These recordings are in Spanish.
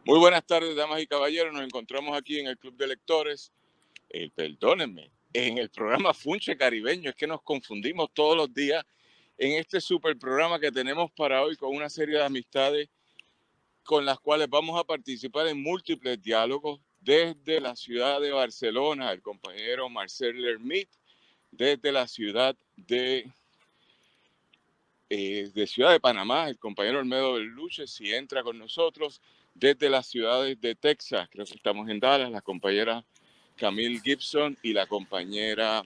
Muy buenas tardes, damas y caballeros. Nos encontramos aquí en el Club de Lectores, perdónenme, en el programa Funche Caribeño. Es que nos confundimos todos los días en este super programa que tenemos para hoy con una serie de amistades con las cuales vamos a participar en múltiples diálogos desde la ciudad de Barcelona, el compañero Marcel Lermit, desde la ciudad de Ciudad de Panamá, el compañero Olmedo Berluche, si entra con nosotros, desde las ciudades de Texas, creo que estamos en Dallas, la compañera Camille Gibson y la compañera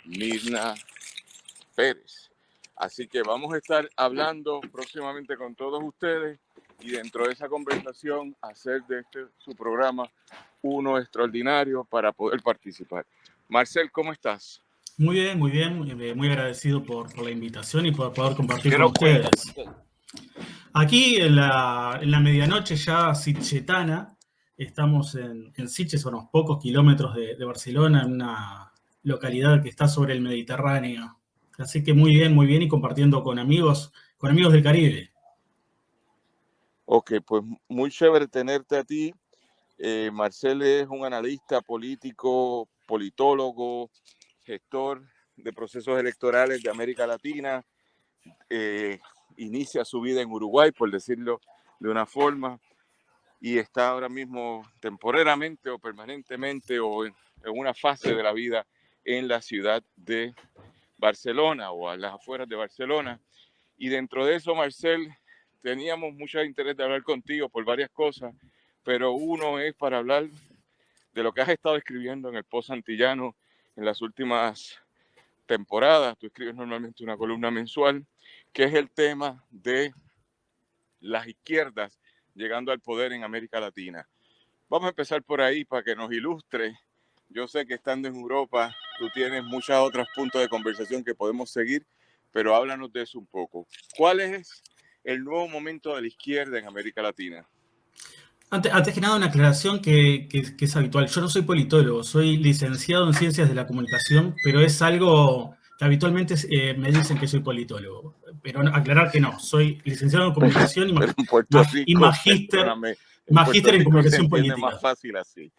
Mirna Pérez. Así que vamos a estar hablando próximamente con todos ustedes y dentro de esa conversación hacer de este su programa uno extraordinario para poder participar. Marcel, ¿cómo estás? Muy bien, muy agradecido por la invitación y por poder compartir ¿Qué con nos cuentas, ustedes. Marcel? Aquí en la medianoche ya sitchetana, estamos en Sitges, a unos pocos kilómetros de Barcelona, en una localidad que está sobre el Mediterráneo. Así que muy bien y compartiendo con amigos del Caribe. Ok, pues muy chévere tenerte a ti. Marcel es un analista político, politólogo, gestor de procesos electorales de América Latina. Inicia su vida en Uruguay, por decirlo de una forma, y está ahora mismo temporalmente o permanentemente o en una fase de la vida en la ciudad de Barcelona o a las afueras de Barcelona. Y dentro de eso, Marcel, teníamos mucho interés de hablar contigo por varias cosas, pero uno es para hablar de lo que has estado escribiendo en el Post Antillano en las últimas temporadas. Tú escribes normalmente una columna mensual, que es el tema de las izquierdas llegando al poder en América Latina. Vamos a empezar por ahí para que nos ilustre. Yo sé que estando en Europa tú tienes muchos otros puntos de conversación que podemos seguir, pero háblanos de eso un poco. ¿Cuál es el nuevo momento de la izquierda en América Latina? Antes que nada, una aclaración que es habitual. Yo no soy politólogo, soy licenciado en Ciencias de la Comunicación, pero es algo que habitualmente me dicen que soy politólogo. Pero aclarar que no, soy licenciado en Comunicación Pero en Puerto y Rico, perdóname, en Puerto magíster en Rico se Comunicación entiende más Política. fácil así.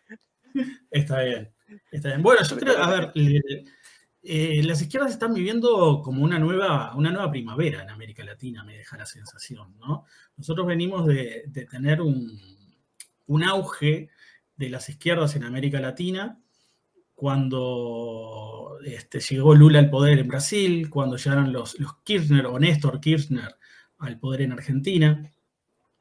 Está bien, está bien. Bueno, yo creo, a ver, las izquierdas están viviendo como una nueva primavera en América Latina, me deja la sensación, ¿no? Nosotros venimos de tener un auge de las izquierdas en América Latina cuando llegó Lula al poder en Brasil, cuando llegaron los Kirchner o Néstor Kirchner al poder en Argentina.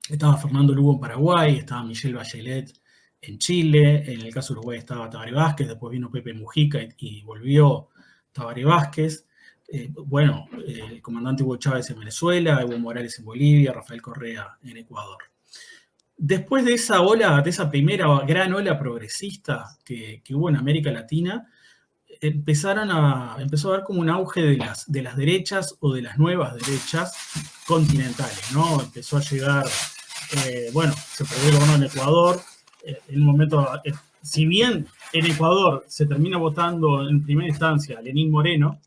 Estaba Fernando Lugo en Paraguay, estaba Michelle Bachelet en Chile, en el caso de Uruguay estaba Tabaré Vázquez, después vino Pepe Mujica y volvió Tabaré Vázquez. El comandante Hugo Chávez en Venezuela, Evo Morales en Bolivia, Rafael Correa en Ecuador. Después de esa ola, de esa primera gran ola progresista que hubo en América Latina, empezó a haber como un auge de las derechas o de las nuevas derechas continentales, ¿no? Empezó a llegar, se perdió el gobierno en Ecuador, en un momento, si bien en Ecuador se termina votando en primera instancia a Lenín Moreno,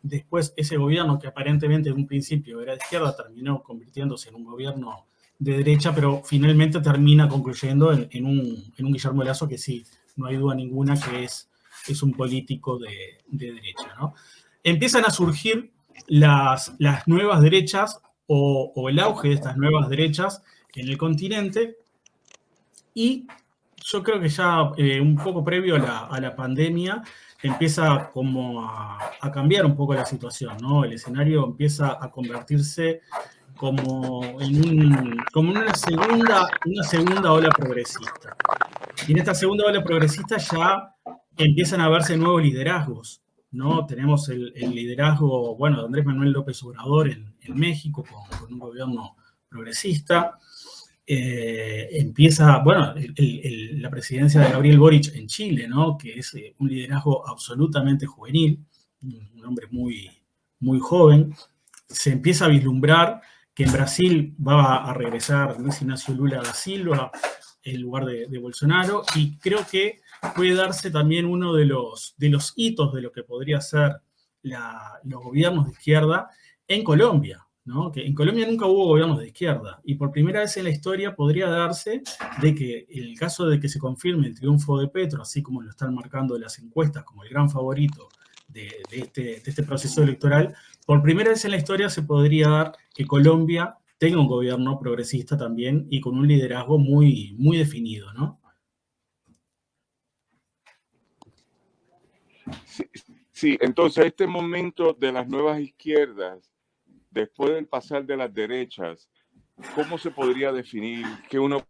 después ese gobierno que aparentemente en un principio era de izquierda terminó convirtiéndose en un gobierno de derecha, pero finalmente termina concluyendo en un Guillermo Lasso que sí, no hay duda ninguna que es un político de derecha, ¿no? Empiezan a surgir las nuevas derechas o el auge de estas nuevas derechas en el continente y yo creo que ya un poco previo a la pandemia empieza como a cambiar un poco la situación, ¿no? El escenario empieza a convertirse como en una segunda ola progresista. Y en esta segunda ola progresista ya empiezan a verse nuevos liderazgos, ¿no? Tenemos el liderazgo, de Andrés Manuel López Obrador en México con un gobierno progresista. Empieza, la presidencia de Gabriel Boric en Chile, ¿no? Que es un liderazgo absolutamente juvenil, un hombre muy, muy joven. Se empieza a vislumbrar que en Brasil va a regresar Luis Ignacio Lula da Silva en lugar de Bolsonaro, y creo que puede darse también uno de los hitos de lo que podría ser los gobiernos de izquierda en Colombia, ¿no? Que en Colombia nunca hubo gobiernos de izquierda, y por primera vez en la historia podría darse de que el caso de que se confirme el triunfo de Petro, así como lo están marcando las encuestas como el gran favorito de este proceso electoral, por primera vez en la historia se podría dar que Colombia tenga un gobierno progresista también y con un liderazgo muy, muy definido, ¿no? Sí, sí, entonces este momento de las nuevas izquierdas, después del pasar de las derechas, ¿cómo se podría definir que uno...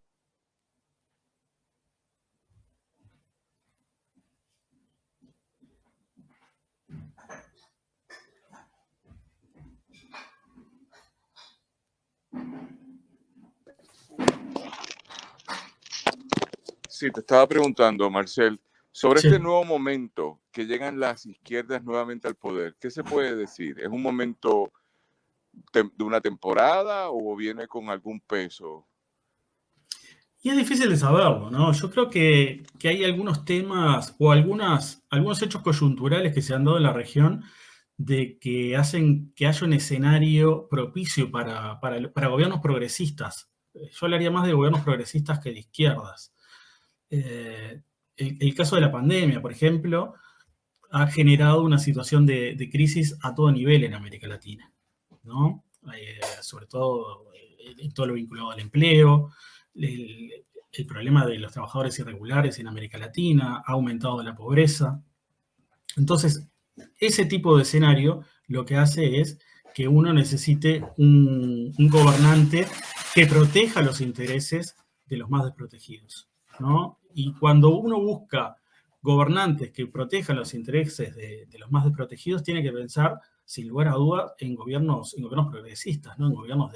Sí, te estaba preguntando, Marcel, sobre Sí. este nuevo momento que llegan las izquierdas nuevamente al poder. ¿Qué se puede decir? ¿Es un momento de una temporada o viene con algún peso? Y es difícil de saberlo, ¿no? Yo creo que hay algunos temas o algunos hechos coyunturales que se han dado en la región de que hacen que haya un escenario propicio para gobiernos progresistas. Yo hablaría más de gobiernos progresistas que de izquierdas. El caso de la pandemia, por ejemplo, ha generado una situación de crisis a todo nivel en América Latina, ¿no? Sobre todo en todo lo vinculado al empleo, el problema de los trabajadores irregulares en América Latina, ha aumentado la pobreza. Entonces, ese tipo de escenario lo que hace es que uno necesite un gobernante que proteja los intereses de los más desprotegidos, ¿no? Y cuando uno busca gobernantes que protejan los intereses de los más desprotegidos, tiene que pensar, sin lugar a duda, en gobiernos progresistas, ¿no? En gobiernos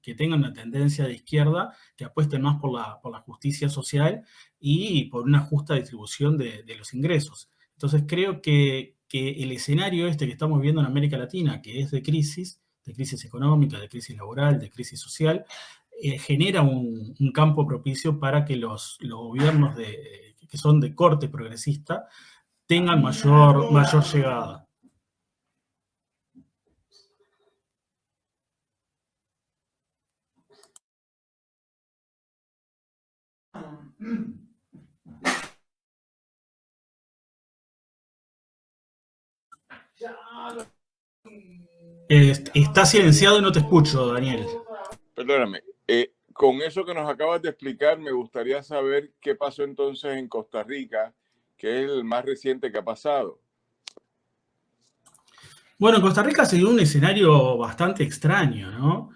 que tengan una tendencia de izquierda, que apuesten más por la justicia social y por una justa distribución de los ingresos. Entonces creo que el escenario este que estamos viendo en América Latina, que es de crisis económica, de crisis laboral, de crisis social, genera un campo propicio para que los gobiernos que son de corte progresista tengan mayor llegada. Está silenciado y no te escucho, Daniel. Perdóname, con eso que nos acabas de explicar, me gustaría saber qué pasó entonces en Costa Rica, que es el más reciente que ha pasado. Bueno, en Costa Rica se dio un escenario bastante extraño, ¿no?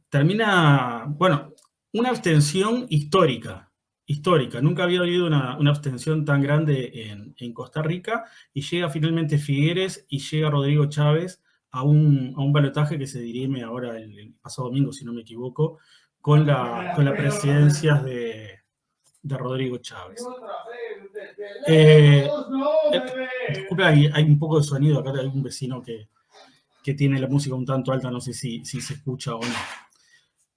Termina, bueno, una abstención histórica. Nunca había habido una abstención tan grande en Costa Rica, y llega finalmente Figueres y llega Rodrigo Chávez a un balotaje que se dirime ahora el pasado domingo, si no me equivoco, con la presidencia de Rodrigo Chávez. Disculpe, hay un poco de sonido acá, hay un vecino que tiene la música un tanto alta, no sé si se escucha o no.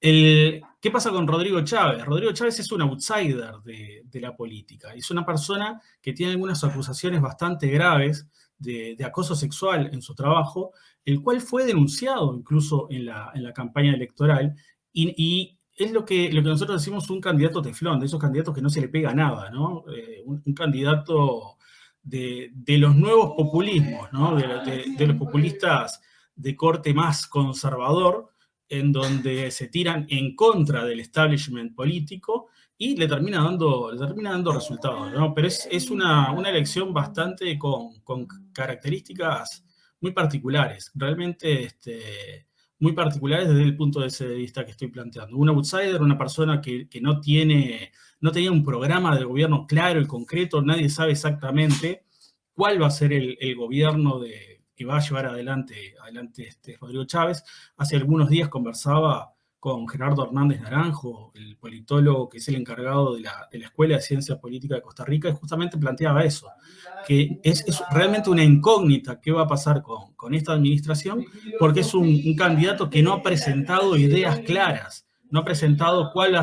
¿Qué pasa con Rodrigo Chávez? Rodrigo Chávez es un outsider de la política. Es una persona que tiene algunas acusaciones bastante graves de acoso sexual en su trabajo, el cual fue denunciado incluso en la campaña electoral, y es lo que nosotros decimos un candidato teflón, de esos candidatos que no se le pega nada, ¿no? Un candidato de los nuevos populismos, ¿no? De los populistas de corte más conservador, en donde se tiran en contra del establishment político y le termina dando resultados, ¿no? Pero es una elección bastante con características muy particulares, realmente muy particulares desde el punto de vista que estoy planteando. Un outsider, una persona que no tenía un programa de gobierno claro y concreto, nadie sabe exactamente cuál va a ser el gobierno que va a llevar adelante Rodrigo Chávez. Hace algunos días conversaba con Gerardo Hernández Naranjo, el politólogo que es el encargado de la Escuela de Ciencia Política de Costa Rica, y justamente planteaba eso, que es realmente una incógnita qué va a pasar con esta administración, porque es un candidato que no ha presentado ideas claras, no ha presentado cuál va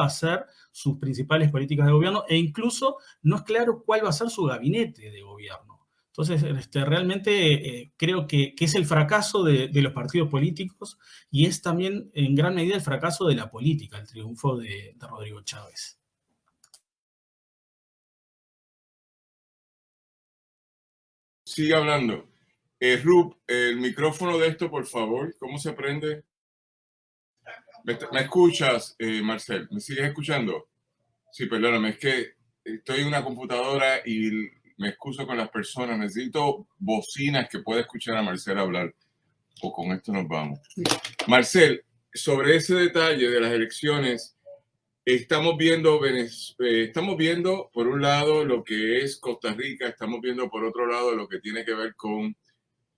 a ser sus principales políticas de gobierno, e incluso no es claro cuál va a ser su gabinete de gobierno. Entonces, realmente creo que es el fracaso de los partidos políticos y es también en gran medida el fracaso de la política, el triunfo de Rodrigo Chávez. Sigue hablando. Rub, el micrófono de esto, por favor, ¿cómo se prende? ¿Me escuchas, Marcel? ¿Me sigues escuchando? Sí, perdóname, es que estoy en una computadora y me excuso con las personas. Necesito bocinas que pueda escuchar a Marcel hablar. O con esto nos vamos. Marcel, sobre ese detalle de las elecciones, estamos viendo por un lado lo que es Costa Rica, estamos viendo por otro lado lo que tiene que ver con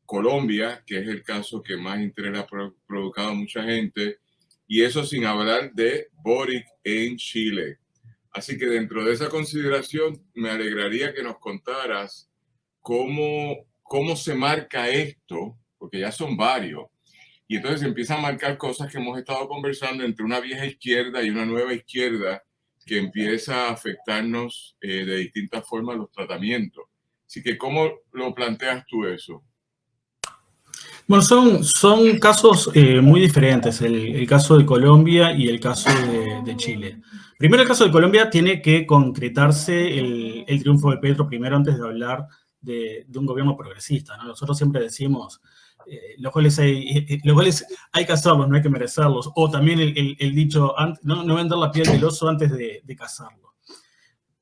Colombia, que es el caso que más interés ha provocado a mucha gente, y eso sin hablar de Boric en Chile. Así que dentro de esa consideración me alegraría que nos contaras cómo se marca esto, porque ya son varios, y entonces empiezan a marcar cosas que hemos estado conversando entre una vieja izquierda y una nueva izquierda que empieza a afectarnos de distintas formas los tratamientos. Así que, ¿cómo lo planteas tú eso? Bueno, son casos muy diferentes, el caso de Colombia y el caso de Chile. Primero, el caso de Colombia tiene que concretarse el triunfo de Petro primero antes de hablar de un gobierno progresista, ¿no? Nosotros siempre decimos, los goles hay que hacerlos, no hay que merecerlos. O también el dicho, no vender la piel del oso antes de cazarlo.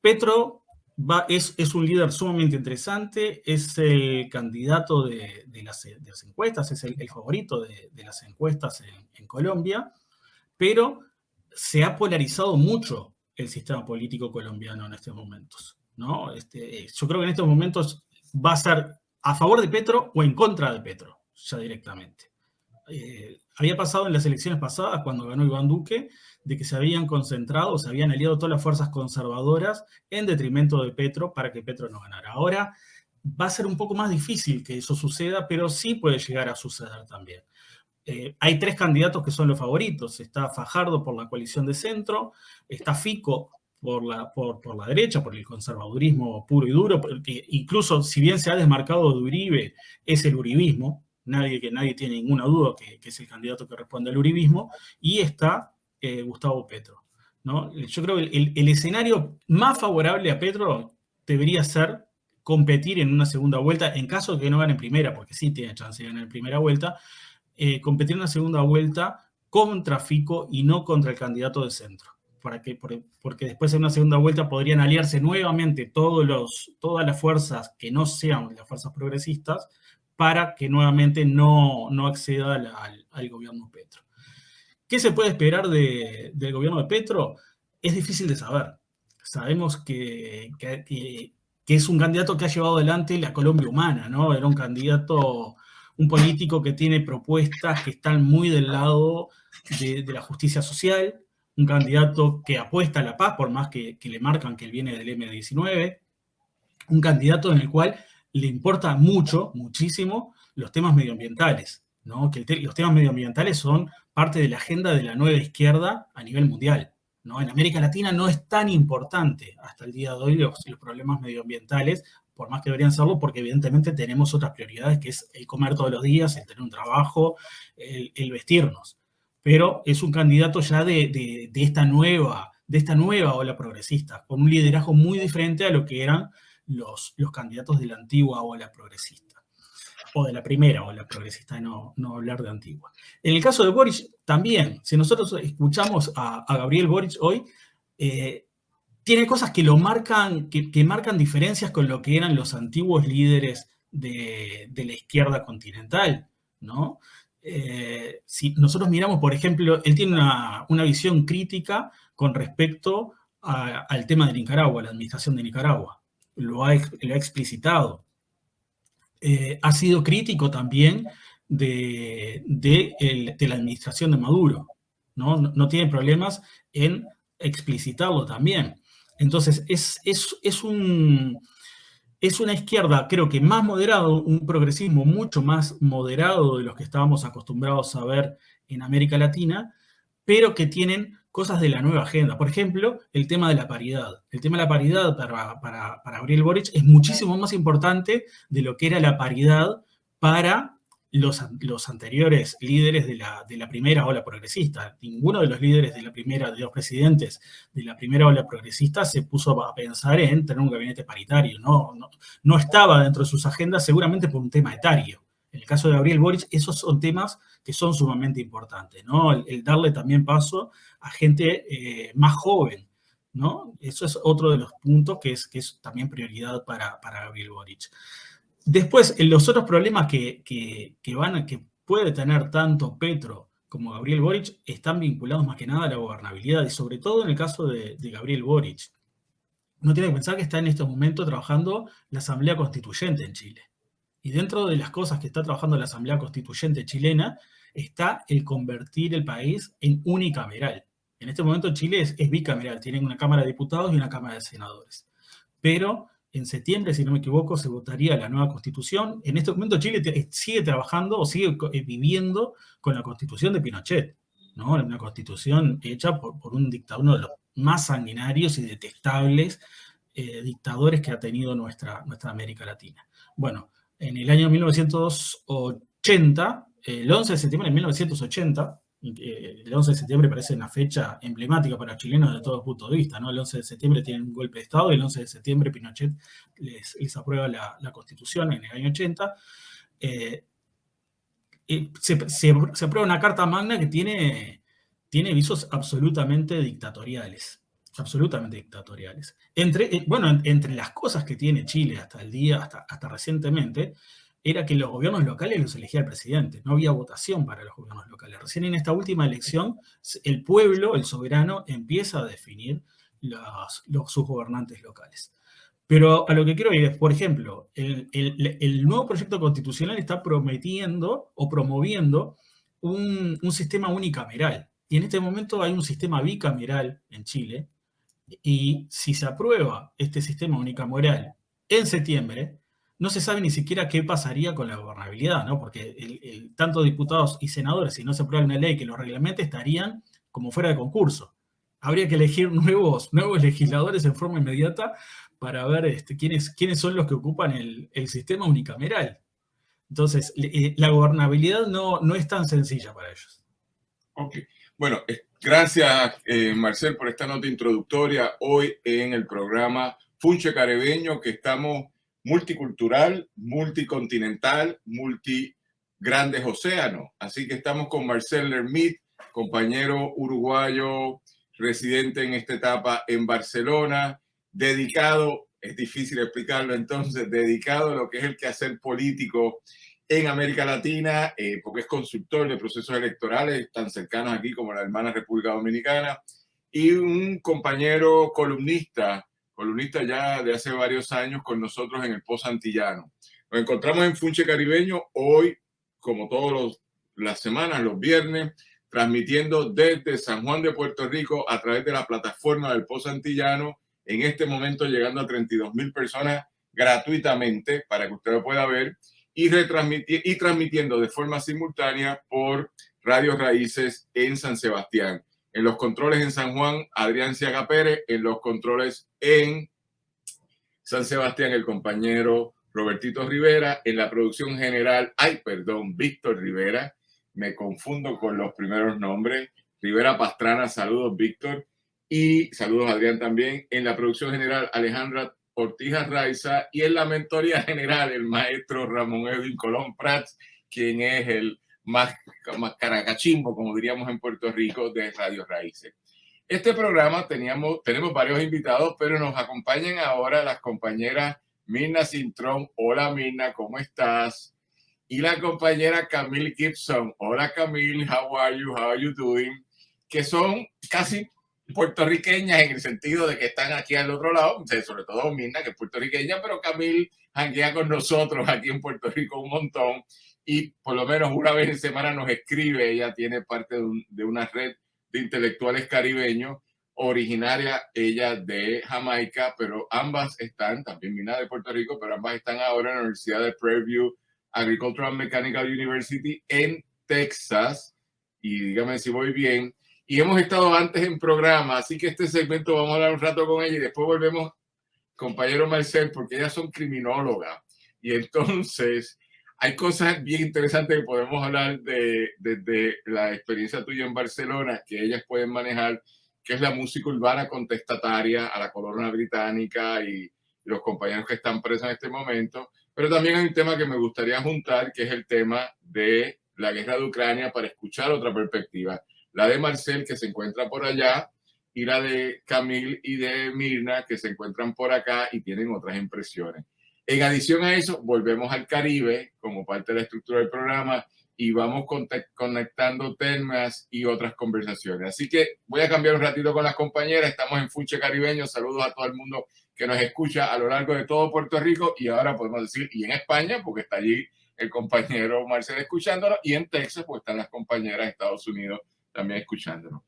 Petro es un líder sumamente interesante, es el candidato de las encuestas, es el favorito de las encuestas en Colombia, pero se ha polarizado mucho el sistema político colombiano en estos momentos, ¿no? Yo creo que en estos momentos va a ser a favor de Petro o en contra de Petro, ya directamente. Había pasado en las elecciones pasadas, cuando ganó Iván Duque, de que se habían concentrado, se habían aliado todas las fuerzas conservadoras en detrimento de Petro para que Petro no ganara. Ahora va a ser un poco más difícil que eso suceda, pero sí puede llegar a suceder también. Hay tres candidatos que son los favoritos. Está Fajardo por la coalición de centro, está Fico por la derecha, por el conservadurismo puro y duro, porque incluso si bien se ha desmarcado de Uribe, es el uribismo. Nadie tiene ninguna duda que es el candidato que responde al uribismo, y está Gustavo Petro, ¿no? Yo creo que el escenario más favorable a Petro debería ser competir en una segunda vuelta, en caso de que no gane en primera, porque sí tiene chance de ganar en primera vuelta, competir en una segunda vuelta contra Fico y no contra el candidato de centro. Porque después en una segunda vuelta podrían aliarse nuevamente todas las fuerzas que no sean las fuerzas progresistas para que nuevamente no acceda al gobierno Petro. ¿Qué se puede esperar del gobierno de Petro? Es difícil de saber. Sabemos que es un candidato que ha llevado adelante la Colombia humana, ¿no? Era un candidato, un político que tiene propuestas que están muy del lado de la justicia social, un candidato que apuesta a la paz, por más que le marcan que él viene del M19, un candidato en el cual le importa muchísimo los temas medioambientales, ¿no? Que los temas medioambientales son parte de la agenda de la nueva izquierda a nivel mundial, ¿no? En América Latina no es tan importante hasta el día de hoy los problemas medioambientales, por más que deberían serlo, porque evidentemente tenemos otras prioridades, que es el comer todos los días, el tener un trabajo, el vestirnos. Pero es un candidato ya de esta nueva ola progresista, con un liderazgo muy diferente a lo que eran los candidatos de la antigua ola progresista, o de la primera ola progresista, no hablar de antigua. En el caso de Boric, también, si nosotros escuchamos a Gabriel Boric hoy, tiene cosas que marcan diferencias con lo que eran los antiguos líderes de la izquierda continental, ¿no? Si nosotros miramos, por ejemplo, él tiene una visión crítica con respecto al tema de Nicaragua, la administración de Nicaragua. Lo ha explicitado. Ha sido crítico también de la administración de Maduro, ¿no? No tiene problemas en explicitarlo también. Entonces, es una izquierda, creo que más moderado, un progresismo mucho más moderado de los que estábamos acostumbrados a ver en América Latina, pero que tienen cosas de la nueva agenda. Por ejemplo, el tema de la paridad. El tema de la paridad para Gabriel Boric es muchísimo más importante de lo que era la paridad para los anteriores líderes de la primera ola progresista. Ninguno de los líderes de los presidentes de la primera ola progresista se puso a pensar en tener un gabinete paritario. No estaba dentro de sus agendas, seguramente por un tema etario. En el caso de Gabriel Boric, esos son temas que son sumamente importantes, ¿no? El darle también paso a gente más joven, ¿no? Eso es otro de los puntos que es también prioridad para Gabriel Boric. Después, los otros problemas que puede tener tanto Petro como Gabriel Boric están vinculados más que nada a la gobernabilidad, y sobre todo en el caso de Gabriel Boric. Uno tiene que pensar que está en estos momentos trabajando la Asamblea Constituyente en Chile. Y dentro de las cosas que está trabajando la Asamblea Constituyente chilena está el convertir el país en unicameral. En este momento Chile es bicameral, tienen una Cámara de Diputados y una Cámara de Senadores. Pero en septiembre, si no me equivoco, se votaría la nueva Constitución. En este momento Chile sigue trabajando o sigue viviendo con la Constitución de Pinochet, ¿no? Una Constitución hecha por un dictador, uno de los más sanguinarios y detestables dictadores que ha tenido nuestra América Latina. Bueno, en el año 1980, el 11 de septiembre de 1980, el 11 de septiembre parece una fecha emblemática para los chilenos de todo punto de vista, ¿no? El 11 de septiembre tienen un golpe de Estado y el 11 de septiembre Pinochet les aprueba la Constitución en el año 80. Se aprueba una Carta Magna que tiene visos absolutamente dictatoriales. Absolutamente dictatoriales. Entre las cosas que tiene Chile hasta el día, hasta recientemente, era que los gobiernos locales los elegía el presidente. No había votación para los gobiernos locales. Recién en esta última elección, el pueblo, el soberano, empieza a definir sus gobernantes locales. Pero a lo que quiero ir es, por ejemplo, el nuevo proyecto constitucional está prometiendo o promoviendo un sistema unicameral. Y en este momento hay un sistema bicameral en Chile. Y si se aprueba este sistema unicameral en septiembre, no se sabe ni siquiera qué pasaría con la gobernabilidad, ¿no? Porque tanto diputados y senadores, si no se aprueba una ley que los reglamente, estarían como fuera de concurso. Habría que elegir nuevos legisladores en forma inmediata para ver quiénes son los que ocupan el sistema unicameral. Entonces, la gobernabilidad no es tan sencilla para ellos. Ok. Bueno, gracias, Marcel, por esta nota introductoria hoy en el programa Funche Caribeño, que estamos multicultural, multicontinental, grandes océanos. Así que estamos con Marcel Lermit, compañero uruguayo, residente en esta etapa en Barcelona, dedicado, es difícil explicarlo entonces, dedicado a lo que es el quehacer político en América Latina, porque es consultor de procesos electorales tan cercanos aquí como la hermana República Dominicana, y un compañero columnista ya de hace varios años con nosotros en el Post Antillano. Nos encontramos en Funche Caribeño hoy, como todas las semanas, los viernes, transmitiendo desde San Juan de Puerto Rico a través de la plataforma del Post Antillano, en este momento llegando a 32,000 personas gratuitamente para que usted lo pueda ver, y transmitiendo de forma simultánea por Radio Raíces en San Sebastián. En los controles en San Juan, Adrián Ciaga Pérez. En los controles en San Sebastián, el compañero Robertito Rivera. En la producción general, Víctor Rivera. Me confundo con los primeros nombres. Rivera Pastrana, saludos, Víctor. Y saludos, Adrián, también. En la producción general, Alejandra Ortiz Raiza, y en la mentoría general el maestro Ramón Edwin Colón Prats, quien es el más caracachimbo, como diríamos en Puerto Rico, de Radio Raíces. Este programa tenemos varios invitados, pero nos acompañan ahora las compañeras Mirna Cintrón. Hola Mirna, ¿cómo estás? Y la compañera Camille Gibson. Hola Camille, how are you doing? Que son casi puertorriqueñas en el sentido de que están aquí al otro lado, sobre todo Mirna, que es puertorriqueña, pero Camille janguea con nosotros aquí en Puerto Rico un montón, y por lo menos una vez en semana nos escribe. Ella tiene parte de una red de intelectuales caribeños, originaria ella de Jamaica, pero ambas están, también Mirna de Puerto Rico, pero ambas están ahora en la Universidad de Prairie View Agricultural Mechanical University en Texas, y dígame si voy bien. y hemos estado antes en programa, así que este segmento vamos a hablar un rato con ella y después volvemos, compañero Marcel, porque ellas son criminólogas y entonces hay cosas bien interesantes que podemos hablar desde la experiencia tuya en Barcelona, que ellas pueden manejar, que es la música urbana contestataria a la corona británica y los compañeros que están presos en este momento. Pero también hay un tema que me gustaría juntar, que es el tema de la guerra de Ucrania, para escuchar otra perspectiva. La de Marcel, que se encuentra por allá, y la de Camille y de Mirna, que se encuentran por acá y tienen otras impresiones. En adición a eso, volvemos al Caribe como parte de la estructura del programa y vamos conectando temas y otras conversaciones. Así que voy a cambiar un ratito con las compañeras. Estamos en Funche Caribeño. Saludos a todo el mundo que nos escucha a lo largo de todo Puerto Rico y ahora podemos decir, y en España, porque está allí el compañero Marcel escuchándolo, y en Texas, pues están las compañeras de Estados Unidos también escuchándonos.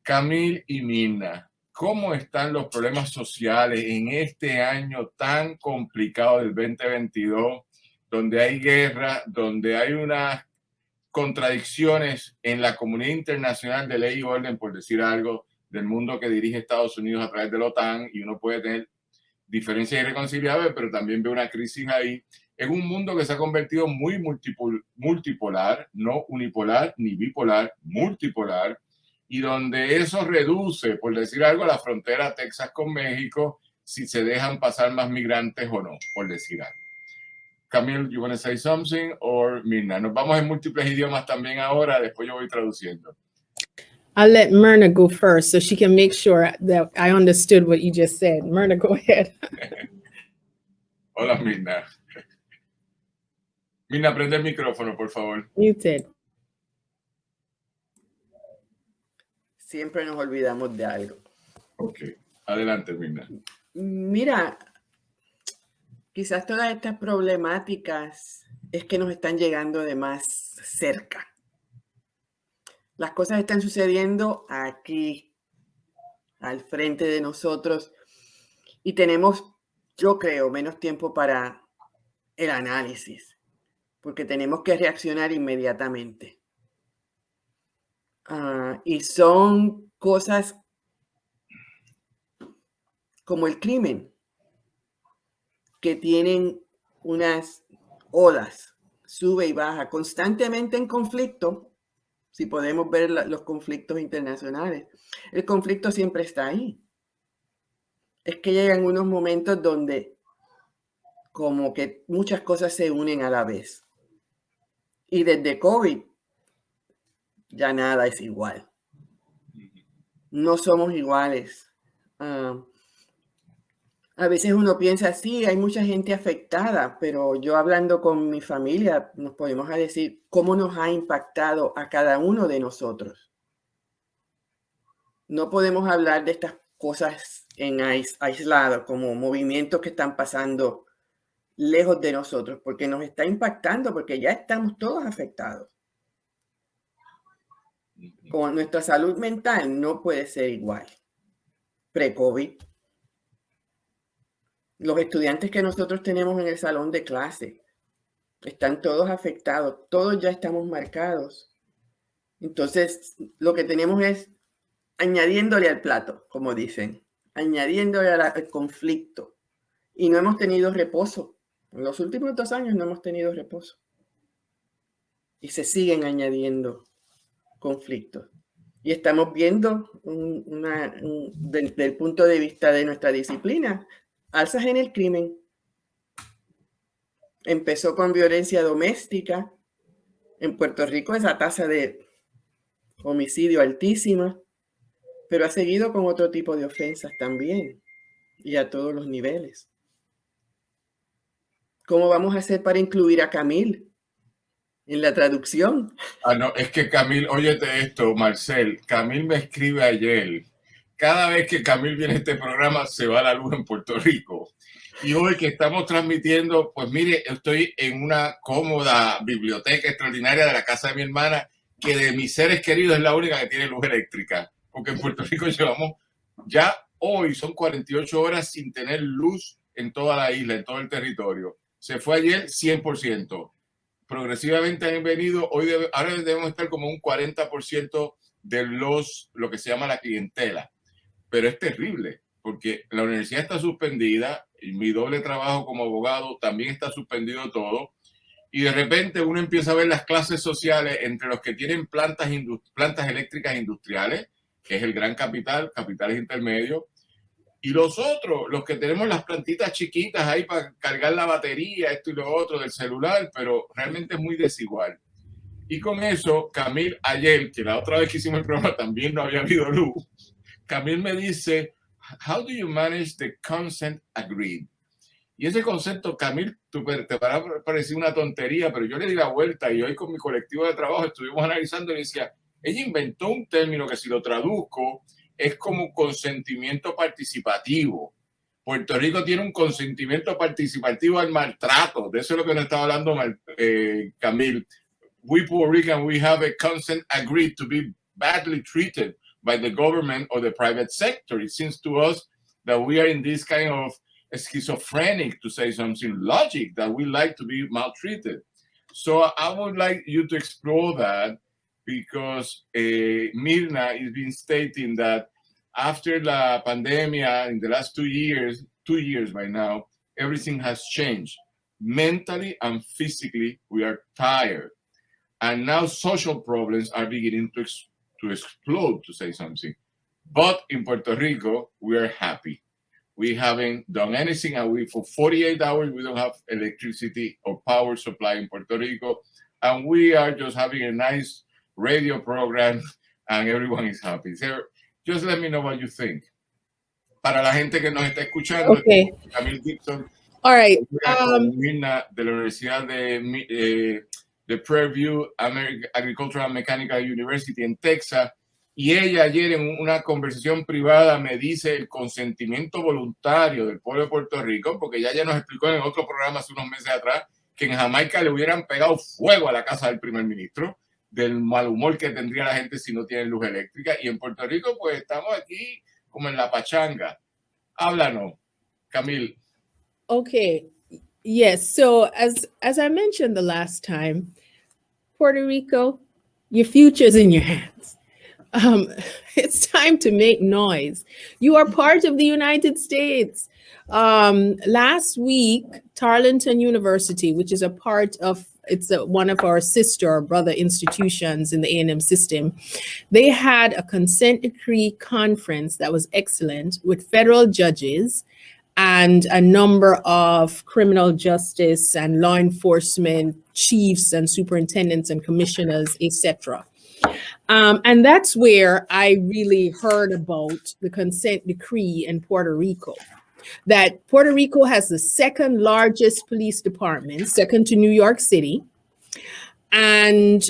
Camille y Mirna, ¿cómo están los problemas sociales en este año tan complicado del 2022, donde hay guerra, donde hay unas contradicciones en la comunidad internacional de ley y orden, por decir algo, del mundo que dirige Estados Unidos a través de la OTAN, y uno puede tener diferencias irreconciliables, pero también ve una crisis ahí, en un mundo que se ha convertido muy multipolar, no unipolar ni bipolar, multipolar, y donde eso reduce, por decir algo, la frontera Texas con México, si se dejan pasar más migrantes o no, por decir algo. Camille, you want to say something? Or Mirna? Nos vamos en múltiples idiomas también ahora, después yo voy traduciendo. I'll let Myrna go first so she can make sure that I understood what you just said. Myrna, go ahead. Hola, Mirna. Mirna, prende el micrófono, por favor. Muted. Siempre nos olvidamos de algo. Ok, adelante, Mirna. Mira, quizás todas estas problemáticas es que nos están llegando de más cerca. Las cosas están sucediendo aquí, al frente de nosotros, y tenemos, yo creo, menos tiempo para el análisis, porque tenemos que reaccionar inmediatamente. Y son cosas como el crimen, que tienen unas olas, sube y baja, constantemente en conflicto. Si podemos ver los conflictos internacionales, el conflicto siempre está ahí. Es que llegan unos momentos donde como que muchas cosas se unen a la vez. Y desde COVID ya nada es igual. No somos iguales. A veces uno piensa, sí, hay mucha gente afectada, pero yo hablando con mi familia, nos podemos decir cómo nos ha impactado a cada uno de nosotros. No podemos hablar de estas cosas en aislado, como movimientos que están pasando lejos de nosotros, porque nos está impactando, porque ya estamos todos afectados. Con nuestra salud mental no puede ser igual. Pre-COVID. Los estudiantes que nosotros tenemos en el salón de clase están todos afectados, todos ya estamos marcados. Entonces, lo que tenemos es añadiéndole al plato, como dicen, añadiéndole al conflicto. Y no hemos tenido reposo. En los últimos 2 años no hemos tenido reposo. Y se siguen añadiendo conflictos. Y estamos viendo desde el punto de vista de nuestra disciplina, alzas en el crimen. Empezó con violencia doméstica. En Puerto Rico esa tasa de homicidio altísima, pero ha seguido con otro tipo de ofensas también y a todos los niveles. ¿Cómo vamos a hacer para incluir a Camille en la traducción? No, es que Camille, óyete esto, Marcel, Camille me escribe ayer. Cada vez que Camille viene a este programa se va la luz en Puerto Rico. Y hoy que estamos transmitiendo, pues mire, estoy en una cómoda biblioteca extraordinaria de la casa de mi hermana, que de mis seres queridos es la única que tiene luz eléctrica. Porque en Puerto Rico llevamos ya hoy, son 48 horas sin tener luz en toda la isla, en todo el territorio. Se fue ayer 100%. Progresivamente han venido, ahora debemos estar como un 40% de lo que se llama la clientela. Pero es terrible, porque la universidad está suspendida, y mi doble trabajo como abogado también está suspendido todo, y de repente uno empieza a ver las clases sociales entre los que tienen plantas eléctricas industriales, que es el gran capital, capitales intermedios, y los otros, los que tenemos las plantitas chiquitas ahí para cargar la batería, esto y lo otro del celular, pero realmente es muy desigual. Y con eso, Camille, ayer, que la otra vez que hicimos el programa también no había habido luz, Camille me dice, how do you manage the consent agreed? Y ese concepto, Camille, te va a parecer una tontería, pero yo le di la vuelta y hoy con mi colectivo de trabajo estuvimos analizando y decía, ella inventó un término que si lo traduzco es como consentimiento participativo. Puerto Rico tiene un consentimiento participativo al maltrato. De eso es lo que nos estaba hablando Camille. We Puerto Rican, we have a consent agreed to be badly treated by the government or the private sector. It seems to us that we are in this kind of schizophrenic, to say something, logic that we like to be maltreated. So I would like you to explore that, because Mirna has been stating that after la pandemia in the last 2 years by now, everything has changed. Mentally and physically, we are tired. And now social problems are beginning to explode, to say something. But in Puerto Rico, we are happy. We haven't done anything, and for 48 hours, we don't have electricity or power supply in Puerto Rico. And we are just having a nice radio program, and everyone is happy. So just let me know what you think. Para la gente que nos está escuchando, Okay. Camille Dixon, All right. de la Universidad de Prairie View Agricultural and Mechanical University en Texas, y ella ayer en una conversación privada me dice el consentimiento voluntario del pueblo de Puerto Rico, porque ya nos explicó en otro programa hace unos meses atrás que en Jamaica le hubieran pegado fuego a la casa del primer ministro, del mal humor que tendría la gente si no tiene luz eléctrica, y en Puerto Rico pues estamos aquí como en la pachanga. Háblanos, Camille. Okay. Yes. So as I mentioned the last time, Puerto Rico, your future's in your hands. It's time to make noise. You are part of the United States. Last week, Tarleton University, which is one of our sister or brother institutions in the A&M system, they had a consent decree conference that was excellent with federal judges and a number of criminal justice and law enforcement chiefs and superintendents and commissioners, etc. And that's where I really heard about the consent decree in Puerto Rico. That Puerto Rico has the second largest police department, second to New York City. And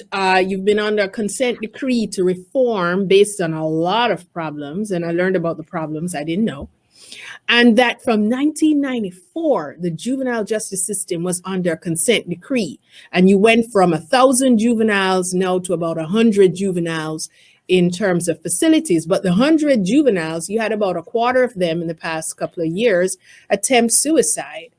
you've been under a consent decree to reform based on a lot of problems. And I learned about the problems I didn't know. And that from 1994, the juvenile justice system was under a consent decree. And you went from 1,000 juveniles now to about 100 juveniles in terms of facilities. But the 100 juveniles, you had about a quarter of them in the past couple of years attempt suicide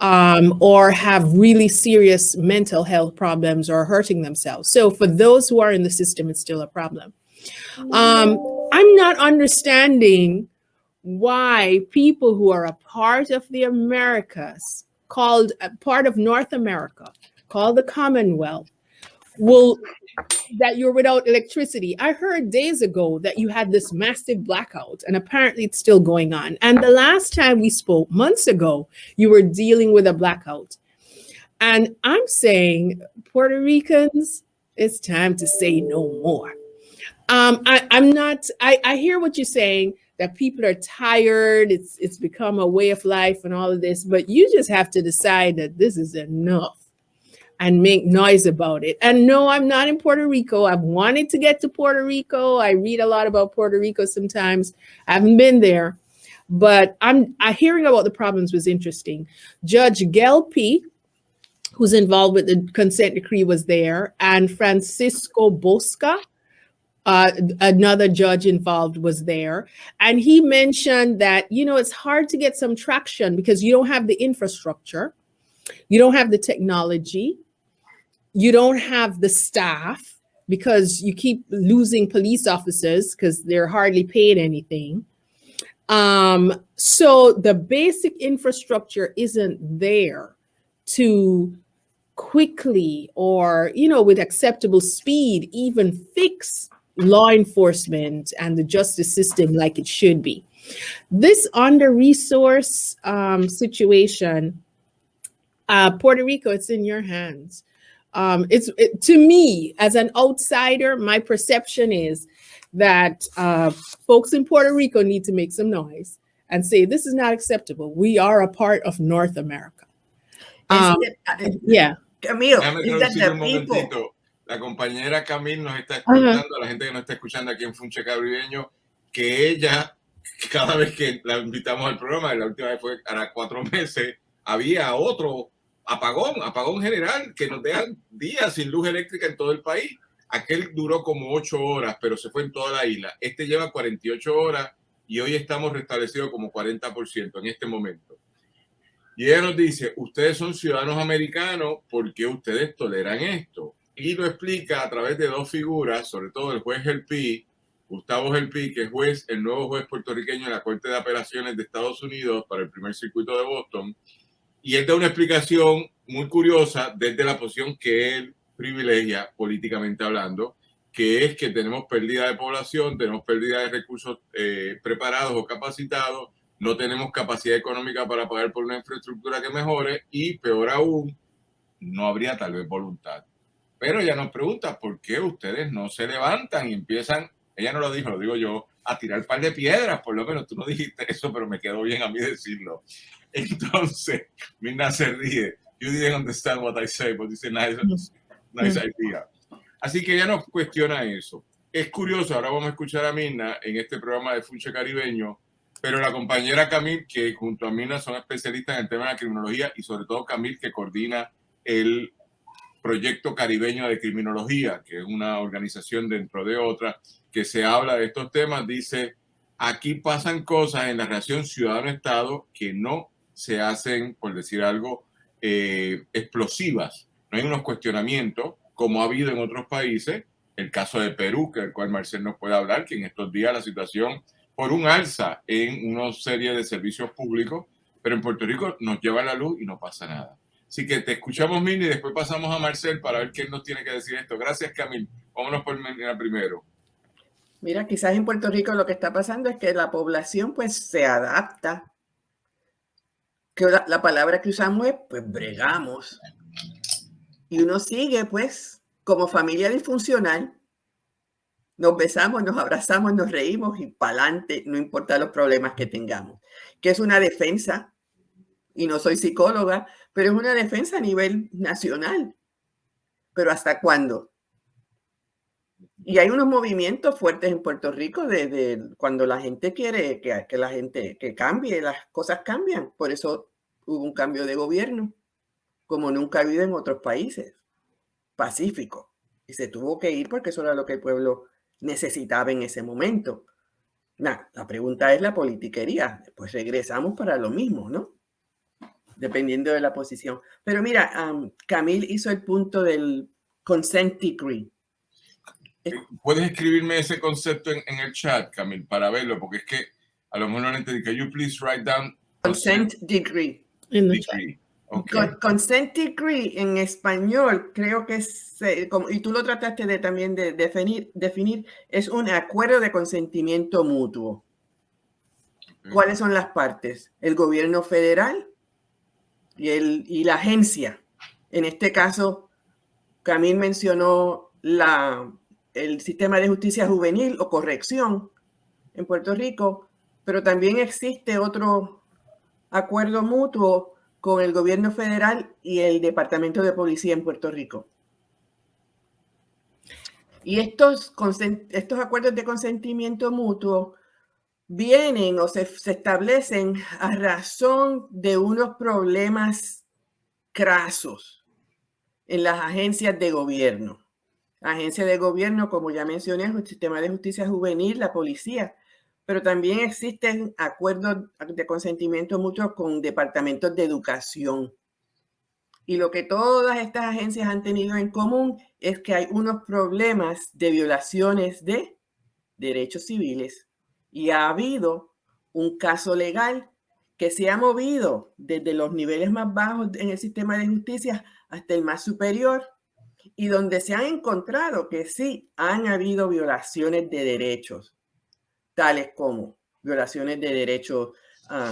or have really serious mental health problems or hurting themselves. So for those who are in the system, it's still a problem. I'm not understanding why people who are a part of the Americas, called a part of North America, called the Commonwealth, that you're without electricity. I heard days ago that you had this massive blackout, and apparently it's still going on. And the last time we spoke, months ago, you were dealing with a blackout. And I'm saying, Puerto Ricans, it's time to say no more. I hear what you're saying, that people are tired, it's become a way of life and all of this, but you just have to decide that this is enough and make noise about it. And no, I'm not in Puerto Rico. I've wanted to get to Puerto Rico. I read a lot about Puerto Rico sometimes. I haven't been there, but hearing about the problems was interesting. Judge Gelpi, who's involved with the consent decree, was there, and Francisco Bosca, another judge involved, was there. And he mentioned that, it's hard to get some traction because you don't have the infrastructure, you don't have the technology, you don't have the staff, because you keep losing police officers because they're hardly paid anything. So the basic infrastructure isn't there to quickly or, with acceptable speed, even fix law enforcement and the justice system like it should be. This under-resourced situation, Puerto Rico, it's in your hands. To me, as an outsider, my perception is that folks in Puerto Rico need to make some noise and say, this is not acceptable. We are a part of North America. Yeah. Camilo, Déjame is that traducir un the people? momentito. La compañera Camille nos está explicando, a la gente que nos está escuchando aquí en Funche Caribeño, que ella, cada vez que la invitamos al programa, la última vez fue a 4 meses, había otro apagón general, que nos dejan días sin luz eléctrica en todo el país. Aquel duró como 8 horas, pero se fue en toda la isla. Este lleva 48 horas y hoy estamos restablecidos como 40% en este momento. Y ella nos dice, ustedes son ciudadanos americanos, ¿por qué ustedes toleran esto? Y lo explica a través de 2 figuras, sobre todo el juez Gelpi, Gustavo Gelpi, que es el nuevo juez puertorriqueño de la Corte de Apelaciones de Estados Unidos para el primer circuito de Boston. Y él da una explicación muy curiosa desde la posición que él privilegia políticamente hablando, que es que tenemos pérdida de población, tenemos pérdida de recursos preparados o capacitados, no tenemos capacidad económica para pagar por una infraestructura que mejore y, peor aún, no habría tal vez voluntad. Pero ella nos pregunta, ¿por qué ustedes no se levantan y empiezan, ella no lo dijo, lo digo yo, a tirar un par de piedras? Por lo menos tú no dijiste eso, pero me quedó bien a mí decirlo. Entonces, Mirna se ríe. You didn't understand what I said, but it's a nice idea. Así que ella nos cuestiona eso. Es curioso, ahora vamos a escuchar a Mirna en este programa de Funche Caribeño, pero la compañera Camille, que junto a Mirna son especialistas en el tema de la criminología, y sobre todo Camille, que coordina el Proyecto Caribeño de Criminología, que es una organización dentro de otra que se habla de estos temas, dice, aquí pasan cosas en la relación ciudadano-estado que no se hacen, por decir algo, explosivas. No hay unos cuestionamientos como ha habido en otros países, el caso de Perú, que del cual Marcel nos puede hablar, que en estos días la situación por un alza en una serie de servicios públicos, pero en Puerto Rico nos lleva la luz y no pasa nada. Así que te escuchamos, Mirna, y después pasamos a Marcel para ver quién nos tiene que decir esto. Gracias, Camille. Vámonos por Mirna primero. Mira, quizás en Puerto Rico lo que está pasando es que la población pues se adapta. Que la palabra que usamos es pues bregamos. Y uno sigue pues como familia disfuncional. Nos besamos, nos abrazamos, nos reímos y pa'lante, no importa los problemas que tengamos. Que es una defensa, y no soy psicóloga, pero es una defensa a nivel nacional. ¿Pero hasta cuándo? Y hay unos movimientos fuertes en Puerto Rico de cuando la gente quiere que la gente que cambie, las cosas cambian. Por eso hubo un cambio de gobierno, como nunca ha habido en otros países pacíficos. Y se tuvo que ir porque eso era lo que el pueblo necesitaba en ese momento. La pregunta es la politiquería. Pues regresamos para lo mismo, ¿no? Dependiendo de la posición. Pero mira, Camille hizo el punto del consent decree. ¿Puedes escribirme ese concepto en el chat, Camille, para verlo? Porque es que a lo mejor no lo entendí. Can you please write down consent decree? Decree. Okay. Consent decree en español creo que es, y tú lo trataste también de definir, es un acuerdo de consentimiento mutuo. Okay. ¿Cuáles son las partes? El gobierno federal y la agencia. En este caso, Camille mencionó el sistema de justicia juvenil o corrección en Puerto Rico, pero también existe otro acuerdo mutuo con el gobierno federal y el Departamento de Policía en Puerto Rico. Y estos acuerdos de consentimiento mutuo vienen o se establecen a razón de unos problemas crasos en las agencias de gobierno. Agencia de gobierno, como ya mencioné, el sistema de justicia juvenil, la policía, pero también existen acuerdos de consentimiento mutuo con departamentos de educación. Y lo que todas estas agencias han tenido en común es que hay unos problemas de violaciones de derechos civiles. Y ha habido un caso legal que se ha movido desde los niveles más bajos en el sistema de justicia hasta el más superior, y donde se han encontrado que sí han habido violaciones de derechos, tales como violaciones de derechos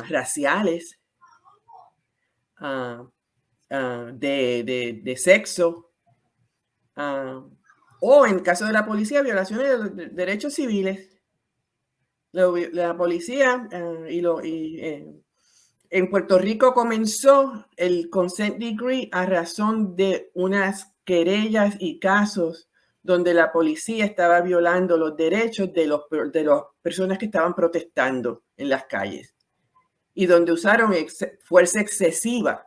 raciales, de sexo, o en caso de la policía, violaciones de derechos civiles. La policía en Puerto Rico comenzó el consent decree a razón de unas querellas y casos donde la policía estaba violando los derechos de las personas que estaban protestando en las calles y donde usaron fuerza excesiva.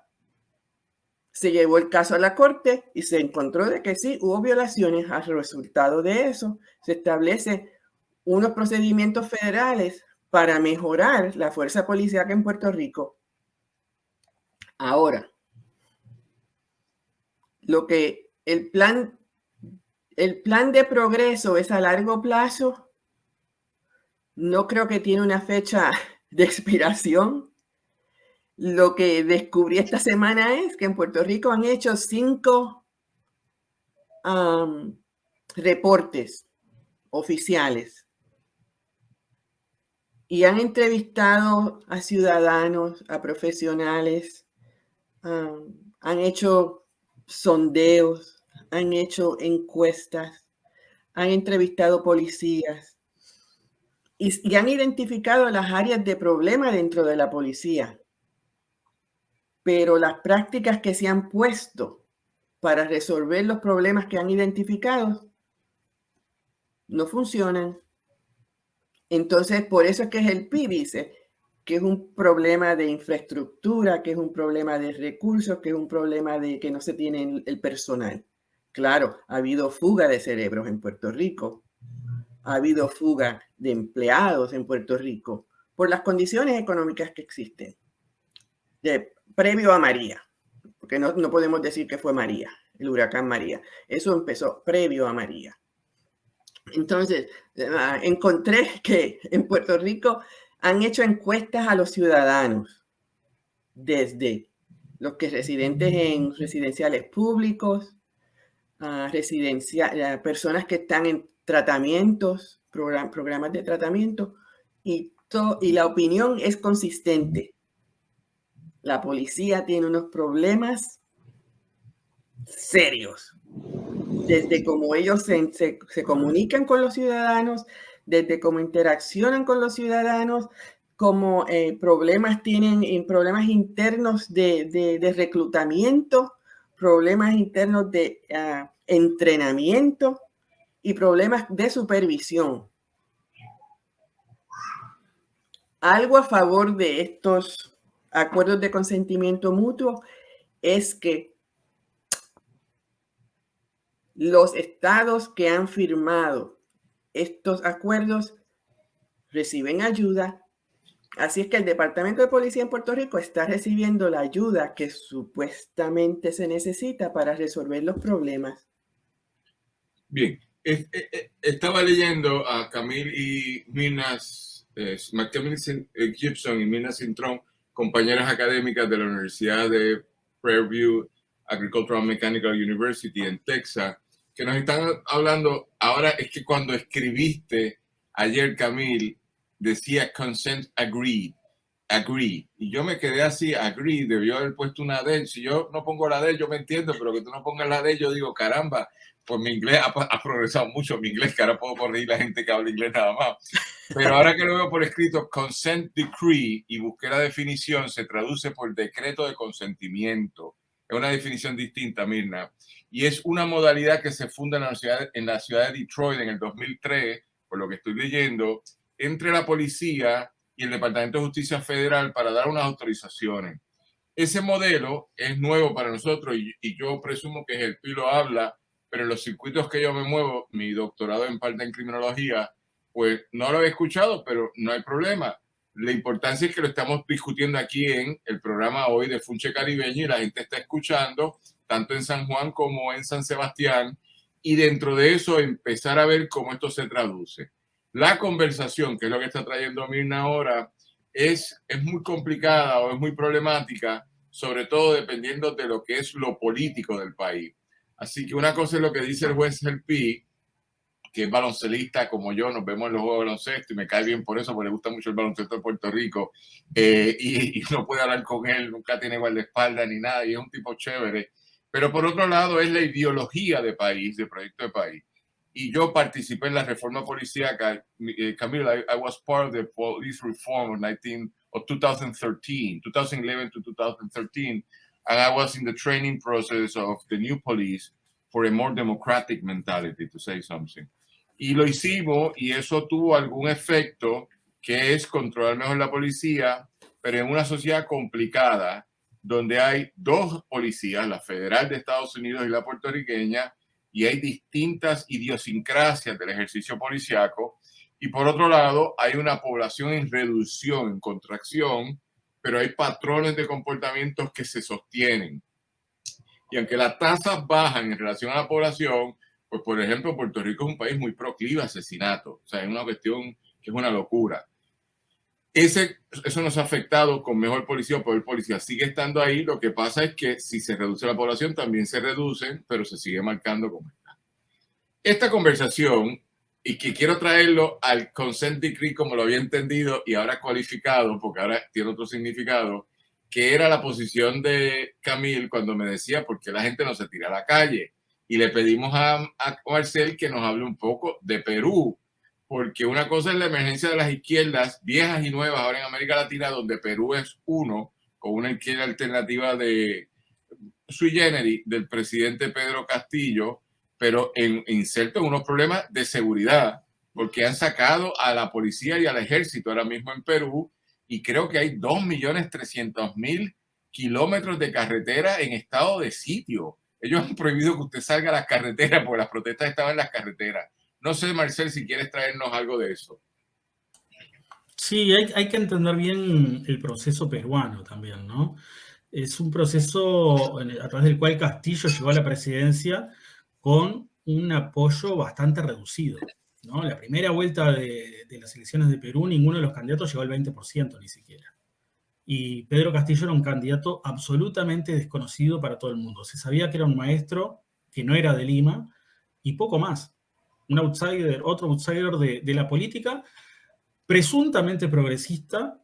Se llevó el caso a la corte y se encontró de que sí, hubo violaciones. Al resultado de eso, se establece unos procedimientos federales para mejorar la fuerza policial en Puerto Rico. Ahora, el plan de progreso es a largo plazo. No creo que tiene una fecha de expiración. Lo que descubrí esta semana es que en Puerto Rico han hecho 5 reportes oficiales y han entrevistado a ciudadanos, a profesionales, han hecho sondeos, han hecho encuestas, han entrevistado policías y han identificado las áreas de problema dentro de la policía. Pero las prácticas que se han puesto para resolver los problemas que han identificado no funcionan. Entonces, por eso es que el PI dice que es un problema de infraestructura, que es un problema de recursos, que es un problema de que no se tiene el personal. Claro, ha habido fuga de cerebros en Puerto Rico, ha habido fuga de empleados en Puerto Rico por las condiciones económicas que existen. Previo a María, porque no podemos decir que fue María, el huracán María. Eso empezó previo a María. Entonces, encontré que en Puerto Rico han hecho encuestas a los ciudadanos, desde los que residentes en residenciales públicos, personas que están en tratamientos, programas de tratamiento, y la opinión es consistente. La policía tiene unos problemas serios, desde cómo ellos se comunican con los ciudadanos, desde cómo interaccionan con los ciudadanos, cómo problemas internos de reclutamiento, problemas internos de entrenamiento y problemas de supervisión. Algo a favor de estos acuerdos de consentimiento mutuo es que los estados que han firmado estos acuerdos reciben ayuda. Así es que el Departamento de Policía en Puerto Rico está recibiendo la ayuda que supuestamente se necesita para resolver los problemas. Bien, estaba leyendo a Camille y Mirna Gibson y Mirna Cintrón, compañeras académicas de la Universidad de Prairie View Agricultural Mechanical University en Texas, que nos están hablando. Ahora es que cuando escribiste ayer, Camille, decía consent agreed, agree, y yo me quedé así, agree, debió haber puesto una D. Si yo no pongo la D, yo me entiendo, pero que tú no pongas la D, yo digo, caramba, pues mi inglés ha progresado mucho, mi inglés, que ahora puedo corregir a la gente que habla inglés nada más. Pero ahora que lo veo por escrito, consent decree, y busqué la definición, se traduce por decreto de consentimiento. Es una definición distinta, Mirna, y es una modalidad que se funda en la ciudad de Detroit en el 2003, por lo que estoy leyendo, entre la policía y el Departamento de Justicia Federal para dar unas autorizaciones. Ese modelo es nuevo para nosotros y yo presumo que el PI lo habla, pero en los circuitos que yo me muevo, mi doctorado en parte en criminología, pues no lo he escuchado, pero no hay problema. La importancia es que lo estamos discutiendo aquí en el programa hoy de Funche Caribeño y la gente está escuchando tanto en San Juan como en San Sebastián, y dentro de eso empezar a ver cómo esto se traduce. La conversación, que es lo que está trayendo Mirna ahora, es muy complicada o es muy problemática, sobre todo dependiendo de lo que es lo político del país. Así que una cosa es lo que dice el juez Helpi, que es baloncelista como yo, nos vemos en los juegos de baloncesto y me cae bien por eso, porque le gusta mucho el baloncesto de Puerto Rico, y no puede hablar con él, nunca tiene guardaespaldas ni nada, y es un tipo chévere. Pero por otro lado es la ideología de país, de proyecto de país. Y yo participé en la reforma policíaca. Camilo, I was part of the police reform of 2013, 2011 to 2013, and I was in the training process of the new police for a more democratic mentality, to say something. Y lo hicimos, y eso tuvo algún efecto, que es controlar mejor la policía, pero en una sociedad complicada, donde hay dos policías, la federal de Estados Unidos y la puertorriqueña, y hay distintas idiosincrasias del ejercicio policíaco, y por otro lado hay una población en reducción, en contracción, pero hay patrones de comportamientos que se sostienen. Y aunque las tasas bajan en relación a la población, pues por ejemplo Puerto Rico es un país muy proclive a asesinato, o sea, es una cuestión que es una locura. Eso nos ha afectado con mejor policía o peor policía. Sigue estando ahí. Lo que pasa es que si se reduce la población, también se reducen, pero se sigue marcando como está. Esta conversación, y que quiero traerlo al consent decree como lo había entendido y ahora cualificado, porque ahora tiene otro significado, que era la posición de Camille cuando me decía por qué la gente no se tira a la calle. Y le pedimos a Marcel que nos hable un poco de Perú, porque una cosa es la emergencia de las izquierdas viejas y nuevas ahora en América Latina, donde Perú es uno, con una izquierda alternativa de sui generis del presidente Pedro Castillo, pero inserto en unos problemas de seguridad, porque han sacado a la policía y al ejército ahora mismo en Perú, y creo que hay 2.300.000 kilómetros de carretera en estado de sitio. Ellos han prohibido que usted salga a las carreteras porque las protestas estaban en las carreteras. No sé, Marcel, si quieres traernos algo de eso. Sí, hay que entender bien el proceso peruano también, ¿no? Es un proceso a través del cual Castillo llegó a la presidencia con un apoyo bastante reducido, ¿no? La primera vuelta de las elecciones de Perú, ninguno de los candidatos llegó al 20% ni siquiera. Y Pedro Castillo era un candidato absolutamente desconocido para todo el mundo. Se sabía que era un maestro que no era de Lima y poco más. Un outsider, otro outsider de la política, presuntamente progresista,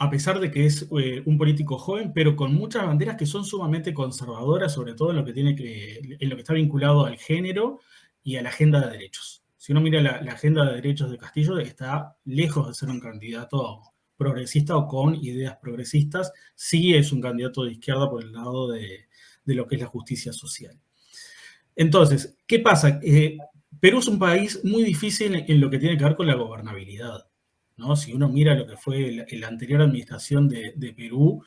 a pesar de que es un político joven, pero con muchas banderas que son sumamente conservadoras, sobre todo en lo que está vinculado al género y a la agenda de derechos. Si uno mira la agenda de derechos de Castillo, está lejos de ser un candidato progresista o con ideas progresistas. Sí es un candidato de izquierda por el lado de lo que es la justicia social. Entonces, ¿qué pasa? Perú es un país muy difícil en lo que tiene que ver con la gobernabilidad, ¿no? Si uno mira lo que fue la anterior administración de Perú,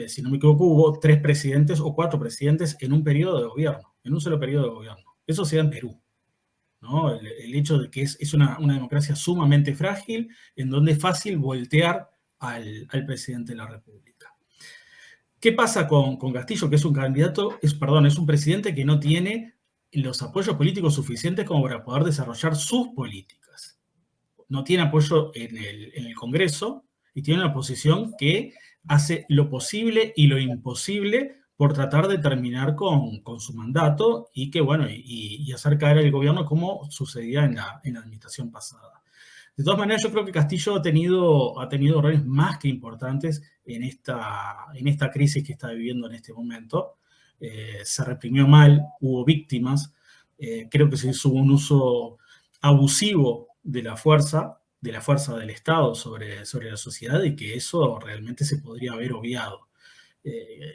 si no me equivoco, hubo 3 presidentes o 4 presidentes en un periodo de gobierno, en un solo periodo de gobierno. Eso se da en Perú, ¿no? El hecho de que es una democracia sumamente frágil, en donde es fácil voltear al presidente de la República. ¿Qué pasa con Castillo? Que es un candidato, es un presidente que no tiene los apoyos políticos suficientes como para poder desarrollar sus políticas. No tiene apoyo en el Congreso y tiene una oposición que hace lo posible y lo imposible por tratar de terminar con su mandato y que, bueno, y hacer caer el gobierno como sucedía en la administración pasada. De todas maneras, yo creo que Castillo ha tenido errores más que importantes en esta crisis que está viviendo en este momento. Se reprimió mal, hubo víctimas, creo que se hizo un uso abusivo de la fuerza del Estado sobre la sociedad y que eso realmente se podría haber obviado.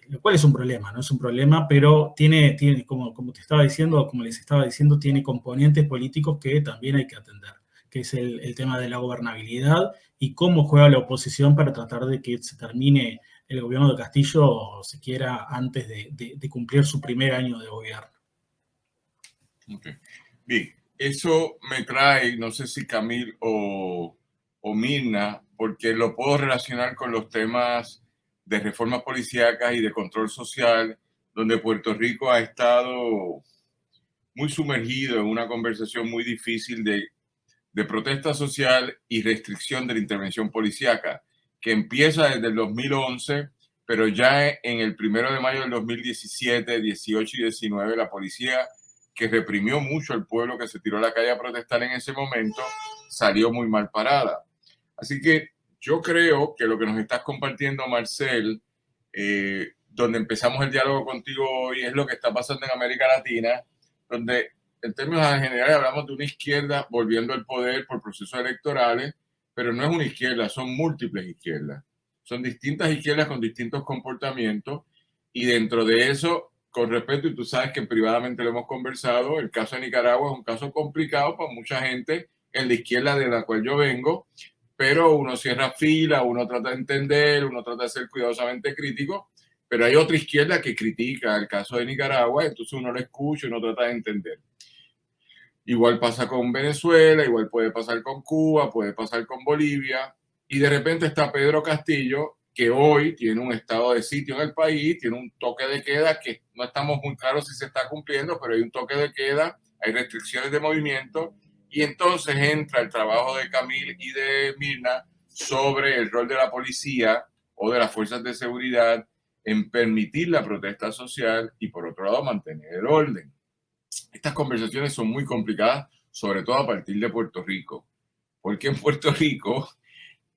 Lo cual es un problema, ¿no? Es un problema, pero tiene como te estaba diciendo, como les estaba diciendo, tiene componentes políticos que también hay que atender, que es el tema de la gobernabilidad y cómo juega la oposición para tratar de que se termine el gobierno de Castillo siquiera antes de cumplir su primer año de gobierno. Okay. Bien, eso me trae, no sé si Camille o o Mirna, porque lo puedo relacionar con los temas de reformas policíacas y de control social, donde Puerto Rico ha estado muy sumergido en una conversación muy difícil de protesta social y restricción de la intervención policíaca, que empieza desde el 2011, pero ya en el 1 de mayo del 2017, 18 y 19, la policía, que reprimió mucho al pueblo que se tiró a la calle a protestar en ese momento, salió muy mal parada. Así que yo creo que lo que nos estás compartiendo, Marcel, donde empezamos el diálogo contigo hoy, es lo que está pasando en América Latina, donde en términos generales hablamos de una izquierda volviendo al poder por procesos electorales, pero no es una izquierda, son múltiples izquierdas. Son distintas izquierdas con distintos comportamientos, y dentro de eso, con respeto, y tú sabes que privadamente lo hemos conversado, el caso de Nicaragua es un caso complicado para mucha gente en la izquierda de la cual yo vengo, pero uno cierra fila, uno trata de entender, uno trata de ser cuidadosamente crítico, pero hay otra izquierda que critica el caso de Nicaragua, entonces uno lo escucha y uno trata de entender. Igual pasa con Venezuela, igual puede pasar con Cuba, puede pasar con Bolivia, y de repente está Pedro Castillo, que hoy tiene un estado de sitio en el país, tiene un toque de queda que no estamos muy claros si se está cumpliendo, pero hay un toque de queda, hay restricciones de movimiento, y entonces entra el trabajo de Camil y de Mirna sobre el rol de la policía o de las fuerzas de seguridad en permitir la protesta social y, por otro lado, mantener el orden. Estas conversaciones son muy complicadas, sobre todo a partir de Puerto Rico, porque en Puerto Rico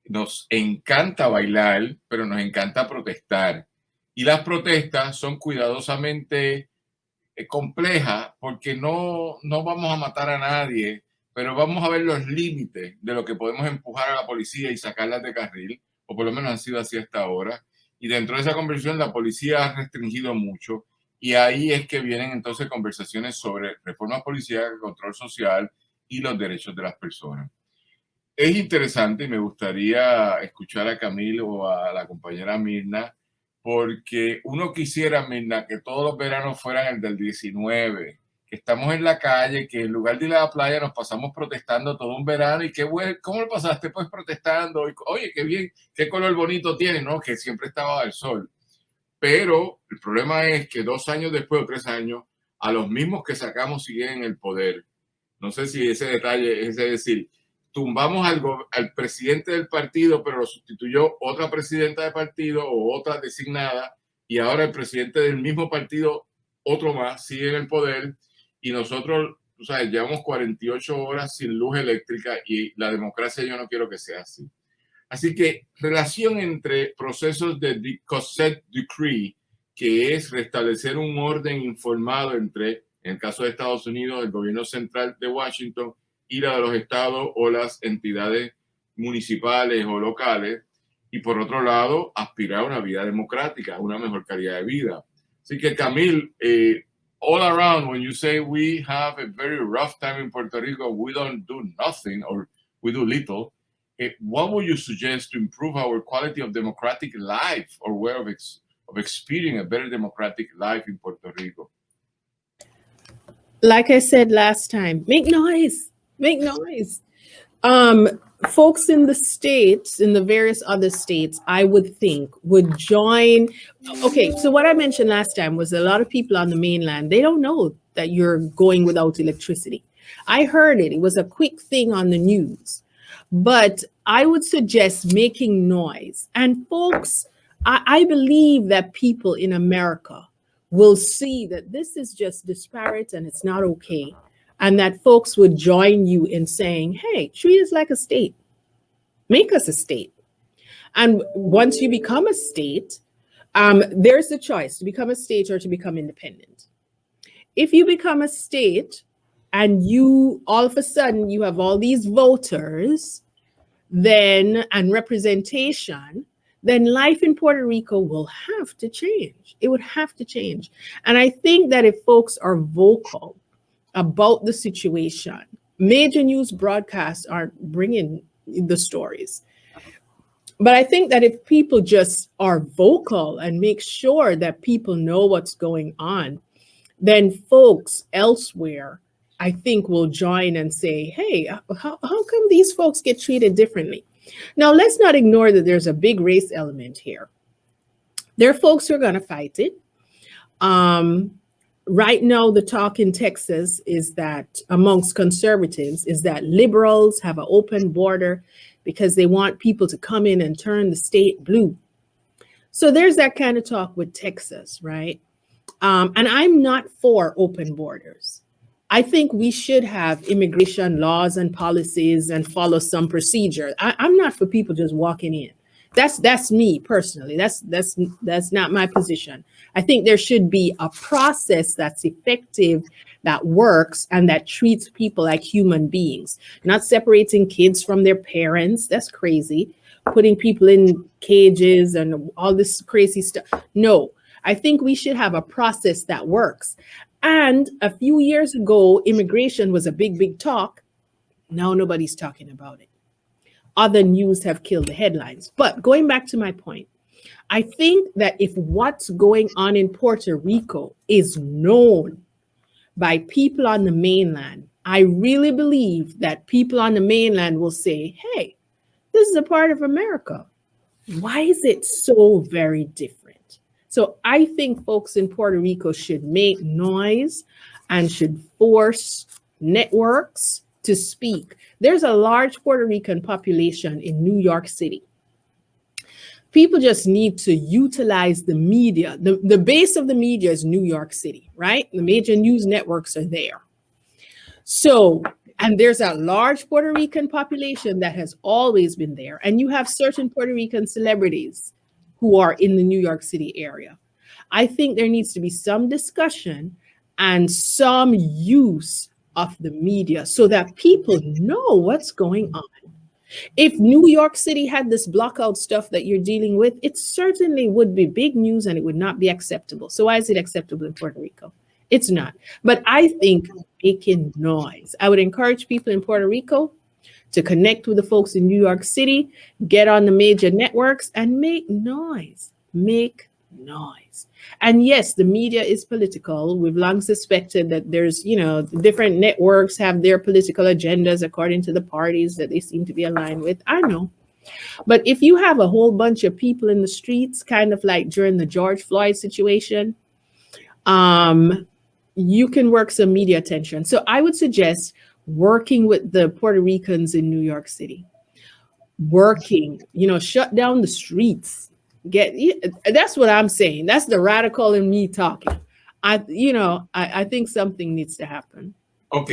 nos encanta bailar, pero nos encanta protestar. Y las protestas son cuidadosamente complejas, porque no vamos a matar a nadie, pero vamos a ver los límites de lo que podemos empujar a la policía y sacarlas de carril, o por lo menos han sido así hasta ahora. Y dentro de esa conversación la policía ha restringido mucho, y ahí es que vienen entonces conversaciones sobre reformas policíacas, control social y los derechos de las personas. Es interesante y me gustaría escuchar a Camilo o a la compañera Mirna, porque uno quisiera, Mirna, que todos los veranos fueran el del 19, que estamos en la calle, que en lugar de ir a la playa nos pasamos protestando todo un verano, y qué bueno, ¿cómo lo pasaste? Pues protestando, oye, qué bien, qué color bonito tiene, ¿no? Que siempre estaba el sol. Pero el problema es que 2 años después o 3 años, a los mismos que sacamos siguen en el poder. No sé si ese detalle es decir, tumbamos al presidente del partido, pero lo sustituyó otra presidenta de partido o otra designada, y ahora el presidente del mismo partido, otro más, sigue en el poder, y nosotros, o sea, llevamos 48 horas sin luz eléctrica, y la democracia yo no quiero que sea así. Así que relación entre procesos de Consent Decree, que es restablecer un orden informado entre, en el caso de Estados Unidos, el gobierno central de Washington y la de los estados o las entidades municipales o locales, y por otro lado, aspirar a una vida democrática, a una mejor calidad de vida. Así que, Camil, all around, when you say we have a very rough time in Puerto Rico, we don't do nothing or we do little, what would you suggest to improve our quality of democratic life or way of experiencing a better democratic life in Puerto Rico? Like I said last time, make noise. Make noise. Folks in the states, in the various other states, I would think would join. Okay, so what I mentioned last time was a lot of people on the mainland, they don't know that you're going without electricity. I heard it. It was a quick thing on the news. But I would suggest making noise. And folks, I believe that people in America will see that this is just disparate and it's not okay. And that folks would join you in saying, hey, treat us like a state. Make us a state. And once you become a state, there's the choice to become a state or to become independent. If you become a state and you all of a sudden you have all these voters then and representation, then life in Puerto Rico will have to change. It would have to change. And I think that if folks are vocal about the situation, major news broadcasts aren't bringing the stories. But I think that if people just are vocal and make sure that people know what's going on, then folks elsewhere, I think, will join and say, hey, how come these folks get treated differently? Now, let's not ignore that there's a big race element here. There are folks who are going to fight it. Right now, the talk in Texas is that amongst conservatives is that liberals have an open border because they want people to come in and turn the state blue. So there's that kind of talk with Texas, right? And I'm not for open borders. I think we should have immigration laws and policies and follow some procedure. I'm not for people just walking in. That's me personally. That's not my position. I think there should be a process that's effective, that works, and that treats people like human beings, not separating kids from their parents. That's crazy. Putting people in cages and all this crazy stuff. No, I think we should have a process that works. And a few years ago, immigration was a big talk. Now nobody's talking about it. Other news have killed the headlines. But going back to my point, I think that if what's going on in Puerto Rico is known by people on the mainland, I really believe that people on the mainland will say, hey, this is a part of America. Why is it so very different? So I think folks in Puerto Rico should make noise and should force networks to speak. There's a large Puerto Rican population in New York City. People just need to utilize the media. The base of the media is New York City, right? The major news networks are there. So, and there's a large Puerto Rican population that has always been there. And you have certain Puerto Rican celebrities who are in the New York City area. I think there needs to be some discussion and some use of the media so that people know what's going on. If New York City had this blockout stuff that you're dealing with, it certainly would be big news and it would not be acceptable. So why is it acceptable in Puerto Rico? It's not. But I think making noise. I would encourage people in Puerto Rico to connect with the folks in New York City, get on the major networks and make noise. Make noise. And yes, the media is political. We've long suspected that there's, different networks have their political agendas according to the parties that they seem to be aligned with. I know. But if you have a whole bunch of people in the streets, kind of like during the George Floyd situation, you can work some media attention. So I would suggest working with the Puerto Ricans in New York City. Shut down the streets. That's what I'm saying. That's the radical in me talking. I think something needs to happen. Ok,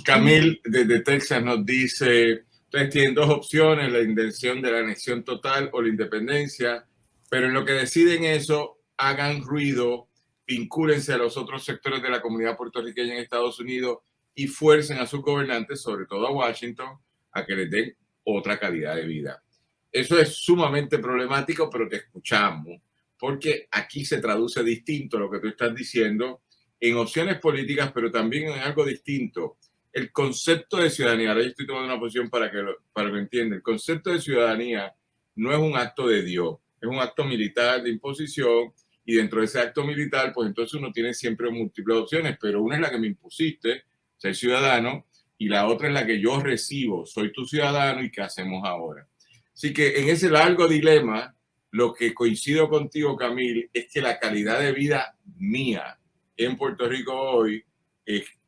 Camille desde Texas nos dice, ustedes tienen dos opciones, la intención de la anexión total o la independencia, pero en lo que deciden eso, hagan ruido, vincúlense a los otros sectores de la comunidad puertorriqueña en Estados Unidos y fuercen a sus gobernantes, sobre todo a Washington, a que les den otra calidad de vida. Eso es sumamente problemático, pero te escuchamos, porque aquí se traduce distinto lo que tú estás diciendo en opciones políticas, pero también en algo distinto. El concepto de ciudadanía, ahora yo estoy tomando una posición para que lo entiendan, el concepto de ciudadanía no es un acto de Dios, es un acto militar de imposición y dentro de ese acto militar, pues entonces uno tiene siempre múltiples opciones, pero una es la que me impusiste, ser ciudadano, y la otra es la que yo recibo, soy tu ciudadano y ¿qué hacemos ahora? Así que en ese largo dilema, lo que coincido contigo, Camille, es que la calidad de vida mía en Puerto Rico hoy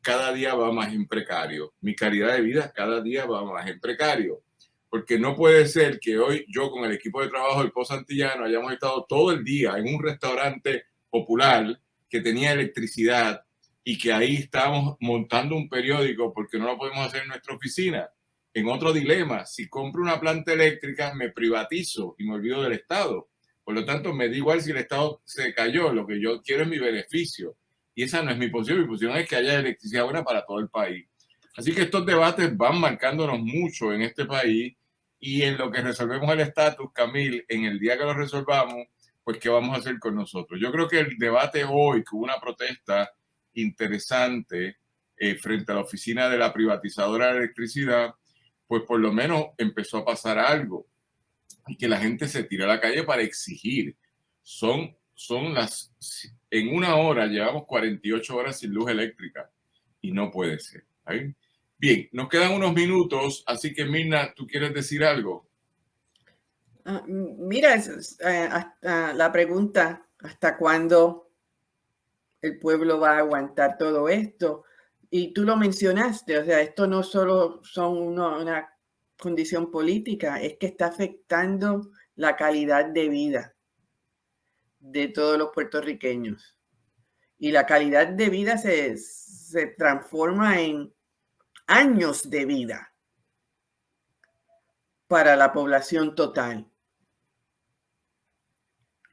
cada día va más en precario. Mi calidad de vida cada día va más en precario. Porque no puede ser que hoy yo con el equipo de trabajo del Pozo Antillano hayamos estado todo el día en un restaurante popular que tenía electricidad y que ahí estábamos montando un periódico porque no lo podemos hacer en nuestra oficina. En otro dilema, si compro una planta eléctrica, me privatizo y me olvido del Estado. Por lo tanto, me da igual si el Estado se cayó. Lo que yo quiero es mi beneficio. Y esa no es mi posición. Mi posición es que haya electricidad buena para todo el país. Así que estos debates van marcándonos mucho en este país y en lo que resolvemos el estatus, Camille, en el día que lo resolvamos, pues ¿qué vamos a hacer con nosotros? Yo creo que el debate hoy, que hubo una protesta interesante frente a la oficina de la privatizadora de electricidad, pues por lo menos empezó a pasar algo y que la gente se tira a la calle para exigir. En una hora llevamos 48 horas sin luz eléctrica y no puede ser. ¿Sí? Bien, nos quedan unos minutos, así que Mirna, ¿tú quieres decir algo? Mira, hasta la pregunta, ¿hasta cuándo el pueblo va a aguantar todo esto? Y tú lo mencionaste, o sea, esto no solo son una condición política, es que está afectando la calidad de vida de todos los puertorriqueños. Y la calidad de vida se transforma en años de vida para la población total.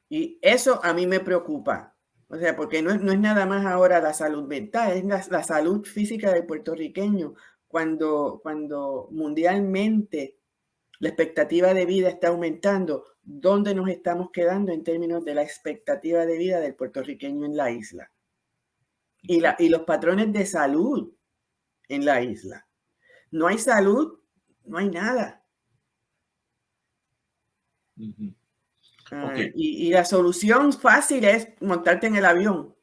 Y eso a mí me preocupa. O sea, porque no es nada más ahora la salud mental, es la salud física del puertorriqueño. Cuando mundialmente la expectativa de vida está aumentando, ¿dónde nos estamos quedando en términos de la expectativa de vida del puertorriqueño en la isla? Y los patrones de salud en la isla. No hay salud, no hay nada. Okay. Y la solución fácil es montarte en el avión.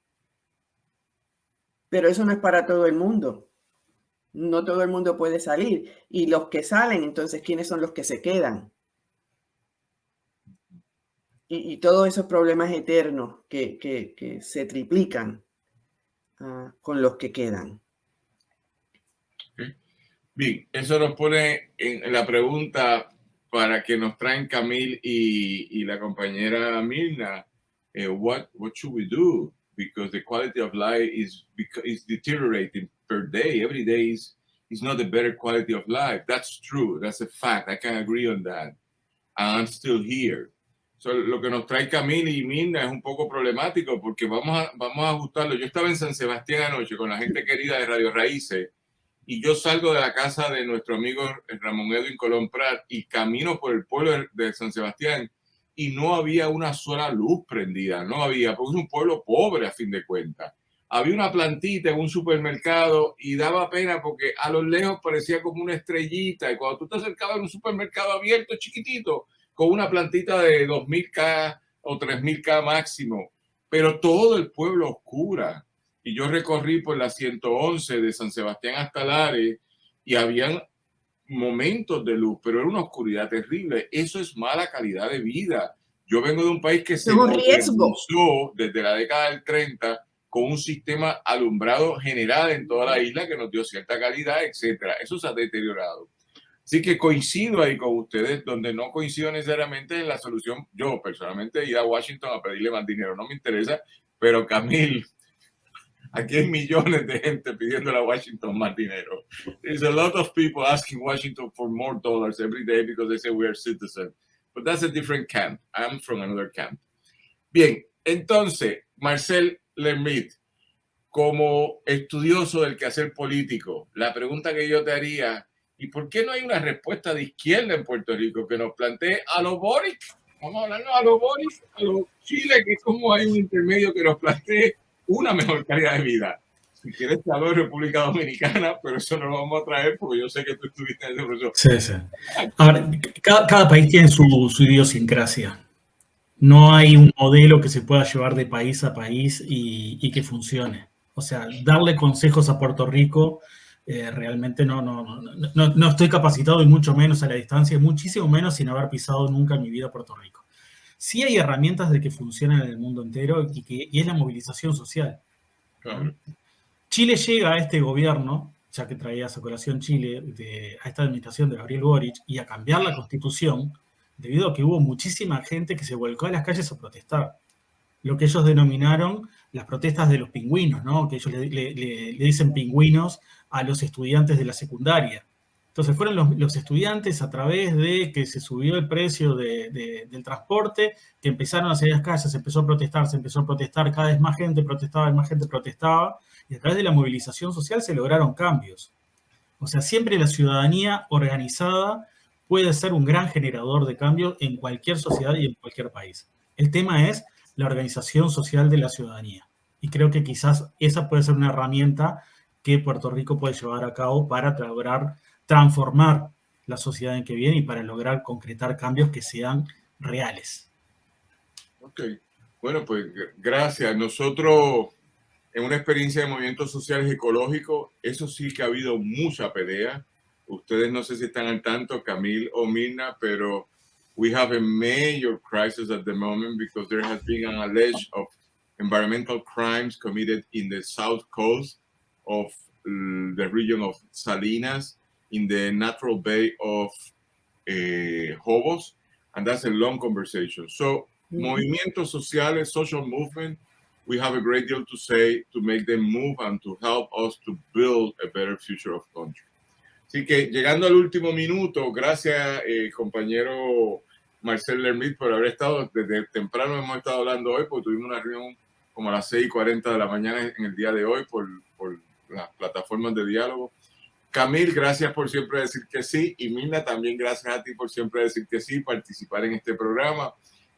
Pero eso no es para todo el mundo. No todo el mundo puede salir. Y los que salen, entonces, ¿quiénes son los que se quedan? Y todos esos problemas eternos que se triplican con los que quedan. Okay. Bien, eso nos pone en la pregunta para que nos traen Camil y la compañera Mirna. What should we do? Because the quality of life is deteriorating per day. Every day is not a better quality of life. That's true. That's a fact. I can agree on that. And I'm still here. So, lo que nos trae Camil y Mirna es un poco problemático porque vamos a ajustarlo. Yo estaba en San Sebastián anoche con la gente querida de Radio Raíces y yo salgo de la casa de nuestro amigo Ramón Edwin Colón Prat y camino por el pueblo de San Sebastián y no había una sola luz prendida, no había, porque es un pueblo pobre a fin de cuentas. Había una plantita en un supermercado y daba pena porque a lo lejos parecía como una estrellita y cuando tú te acercabas a un supermercado abierto chiquitito con una plantita de 2000K o 3000K máximo, pero todo el pueblo oscura. Y yo recorrí por la 111 de San Sebastián hasta Lares y habían momentos de luz, pero era una oscuridad terrible. Eso es mala calidad de vida. Yo vengo de un país que se modernizó desde la década del 30 con un sistema alumbrado general en toda la isla que nos dio cierta calidad, etcétera. Eso se ha deteriorado. Así que coincido ahí con ustedes, donde no coincido necesariamente en la solución. Yo personalmente ir a Washington a pedirle más dinero no me interesa, pero Camil, aquí hay millones de gente pidiéndole a Washington más dinero. There's a lot of people asking Washington for more dollars every day because they say we are citizens. But that's a different camp. I'm from another camp. Bien, entonces, Marcel Lermit, como estudioso del quehacer político, la pregunta que yo te haría, ¿y por qué no hay una respuesta de izquierda en Puerto Rico que nos plantee a lo Boric? Vamos a hablarnos a lo Boric, a lo Chile, que es como hay un intermedio que nos plantee una mejor calidad de vida. Si quieres te hablo de República Dominicana, pero eso no lo vamos a traer porque yo sé que tú estuviste en ese proceso. Sí, sí. Ahora, cada país tiene su idiosincrasia. No hay un modelo que se pueda llevar de país a país y que funcione. O sea, darle consejos a Puerto Rico, realmente no estoy capacitado y mucho menos a la distancia, muchísimo menos sin haber pisado nunca en mi vida Puerto Rico. Sí hay herramientas de que funcionan en el mundo entero y es la movilización social. Claro. Chile llega a este gobierno, ya que traías a colación Chile, a esta administración de Gabriel Boric, y a cambiar la Constitución, debido a que hubo muchísima gente que se volcó a las calles a protestar. Lo que ellos denominaron las protestas de los pingüinos, ¿no? Que ellos le dicen pingüinos a los estudiantes de la secundaria. Entonces fueron los estudiantes a través de que se subió el precio del transporte, que empezaron a salir a las calles, se empezó a protestar, cada vez más gente protestaba, y a través de la movilización social se lograron cambios. O sea, siempre la ciudadanía organizada puede ser un gran generador de cambios en cualquier sociedad y en cualquier país. El tema es la organización social de la ciudadanía. Y creo que quizás esa puede ser una herramienta que Puerto Rico puede llevar a cabo para lograr transformar la sociedad en que viene y para lograr concretar cambios que sean reales. Ok, bueno, pues gracias. Nosotros, en una experiencia de movimientos sociales ecológicos, eso sí que ha habido mucha pelea. Ustedes no sé si están al tanto, Camil o Mirna, pero We have a major crisis at the moment because there has been an alleged of environmental crimes committed in the south coast of the region of Salinas, in the natural bay of Hobos, and that's a long conversation. So, movimientos sociales, social movement, we have a great deal to say to make them move and to help us to build a better future of country. Así que llegando al último minuto, gracias compañero Marcel Lermit por haber estado desde temprano. Hemos estado hablando hoy porque tuvimos una reunión como a las 6:40 de la mañana en el día de hoy por las plataformas de diálogo. Camil, gracias por siempre decir que sí, y Mirna, también gracias a ti por siempre decir que sí, participar en este programa.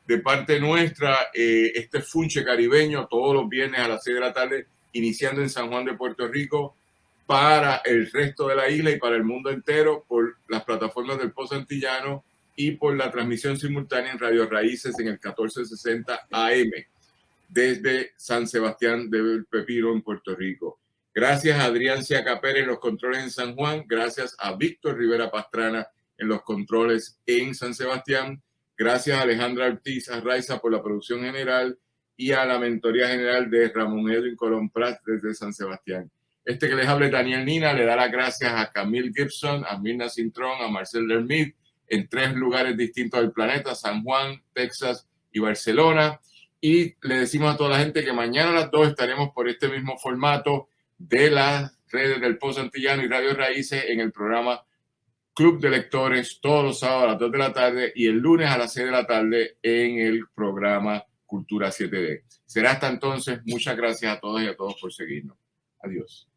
De parte nuestra, este funche caribeño todos los viernes a las 6 de la tarde, iniciando en San Juan de Puerto Rico, para el resto de la isla y para el mundo entero, por las plataformas del Post Antillano y por la transmisión simultánea en Radio Raíces en el 1460 AM, desde San Sebastián del Pepino en Puerto Rico. Gracias a Adrián Ciaca Pérez en los controles en San Juan, gracias a Víctor Rivera Pastrana en los controles en San Sebastián, gracias a Alejandra Ortiz Arraiza por la producción general y a la mentoría general de Ramón Edwin Colón Prat desde San Sebastián. Este que les habla es Daniel Nina, le da las gracias a Camille Gibson, a Mirna Cintrón, a Marcel Lermit, en 3 lugares distintos del planeta, San Juan, Texas y Barcelona. Y le decimos a toda la gente que mañana a las 2 estaremos por este mismo formato de las redes del Post Antillano y Radio Raíces en el programa Club de Lectores, todos los sábados a las 2 de la tarde y el lunes a las 6 de la tarde en el programa Cultura 7D. Será hasta entonces. Muchas gracias a todas y a todos por seguirnos. Adiós.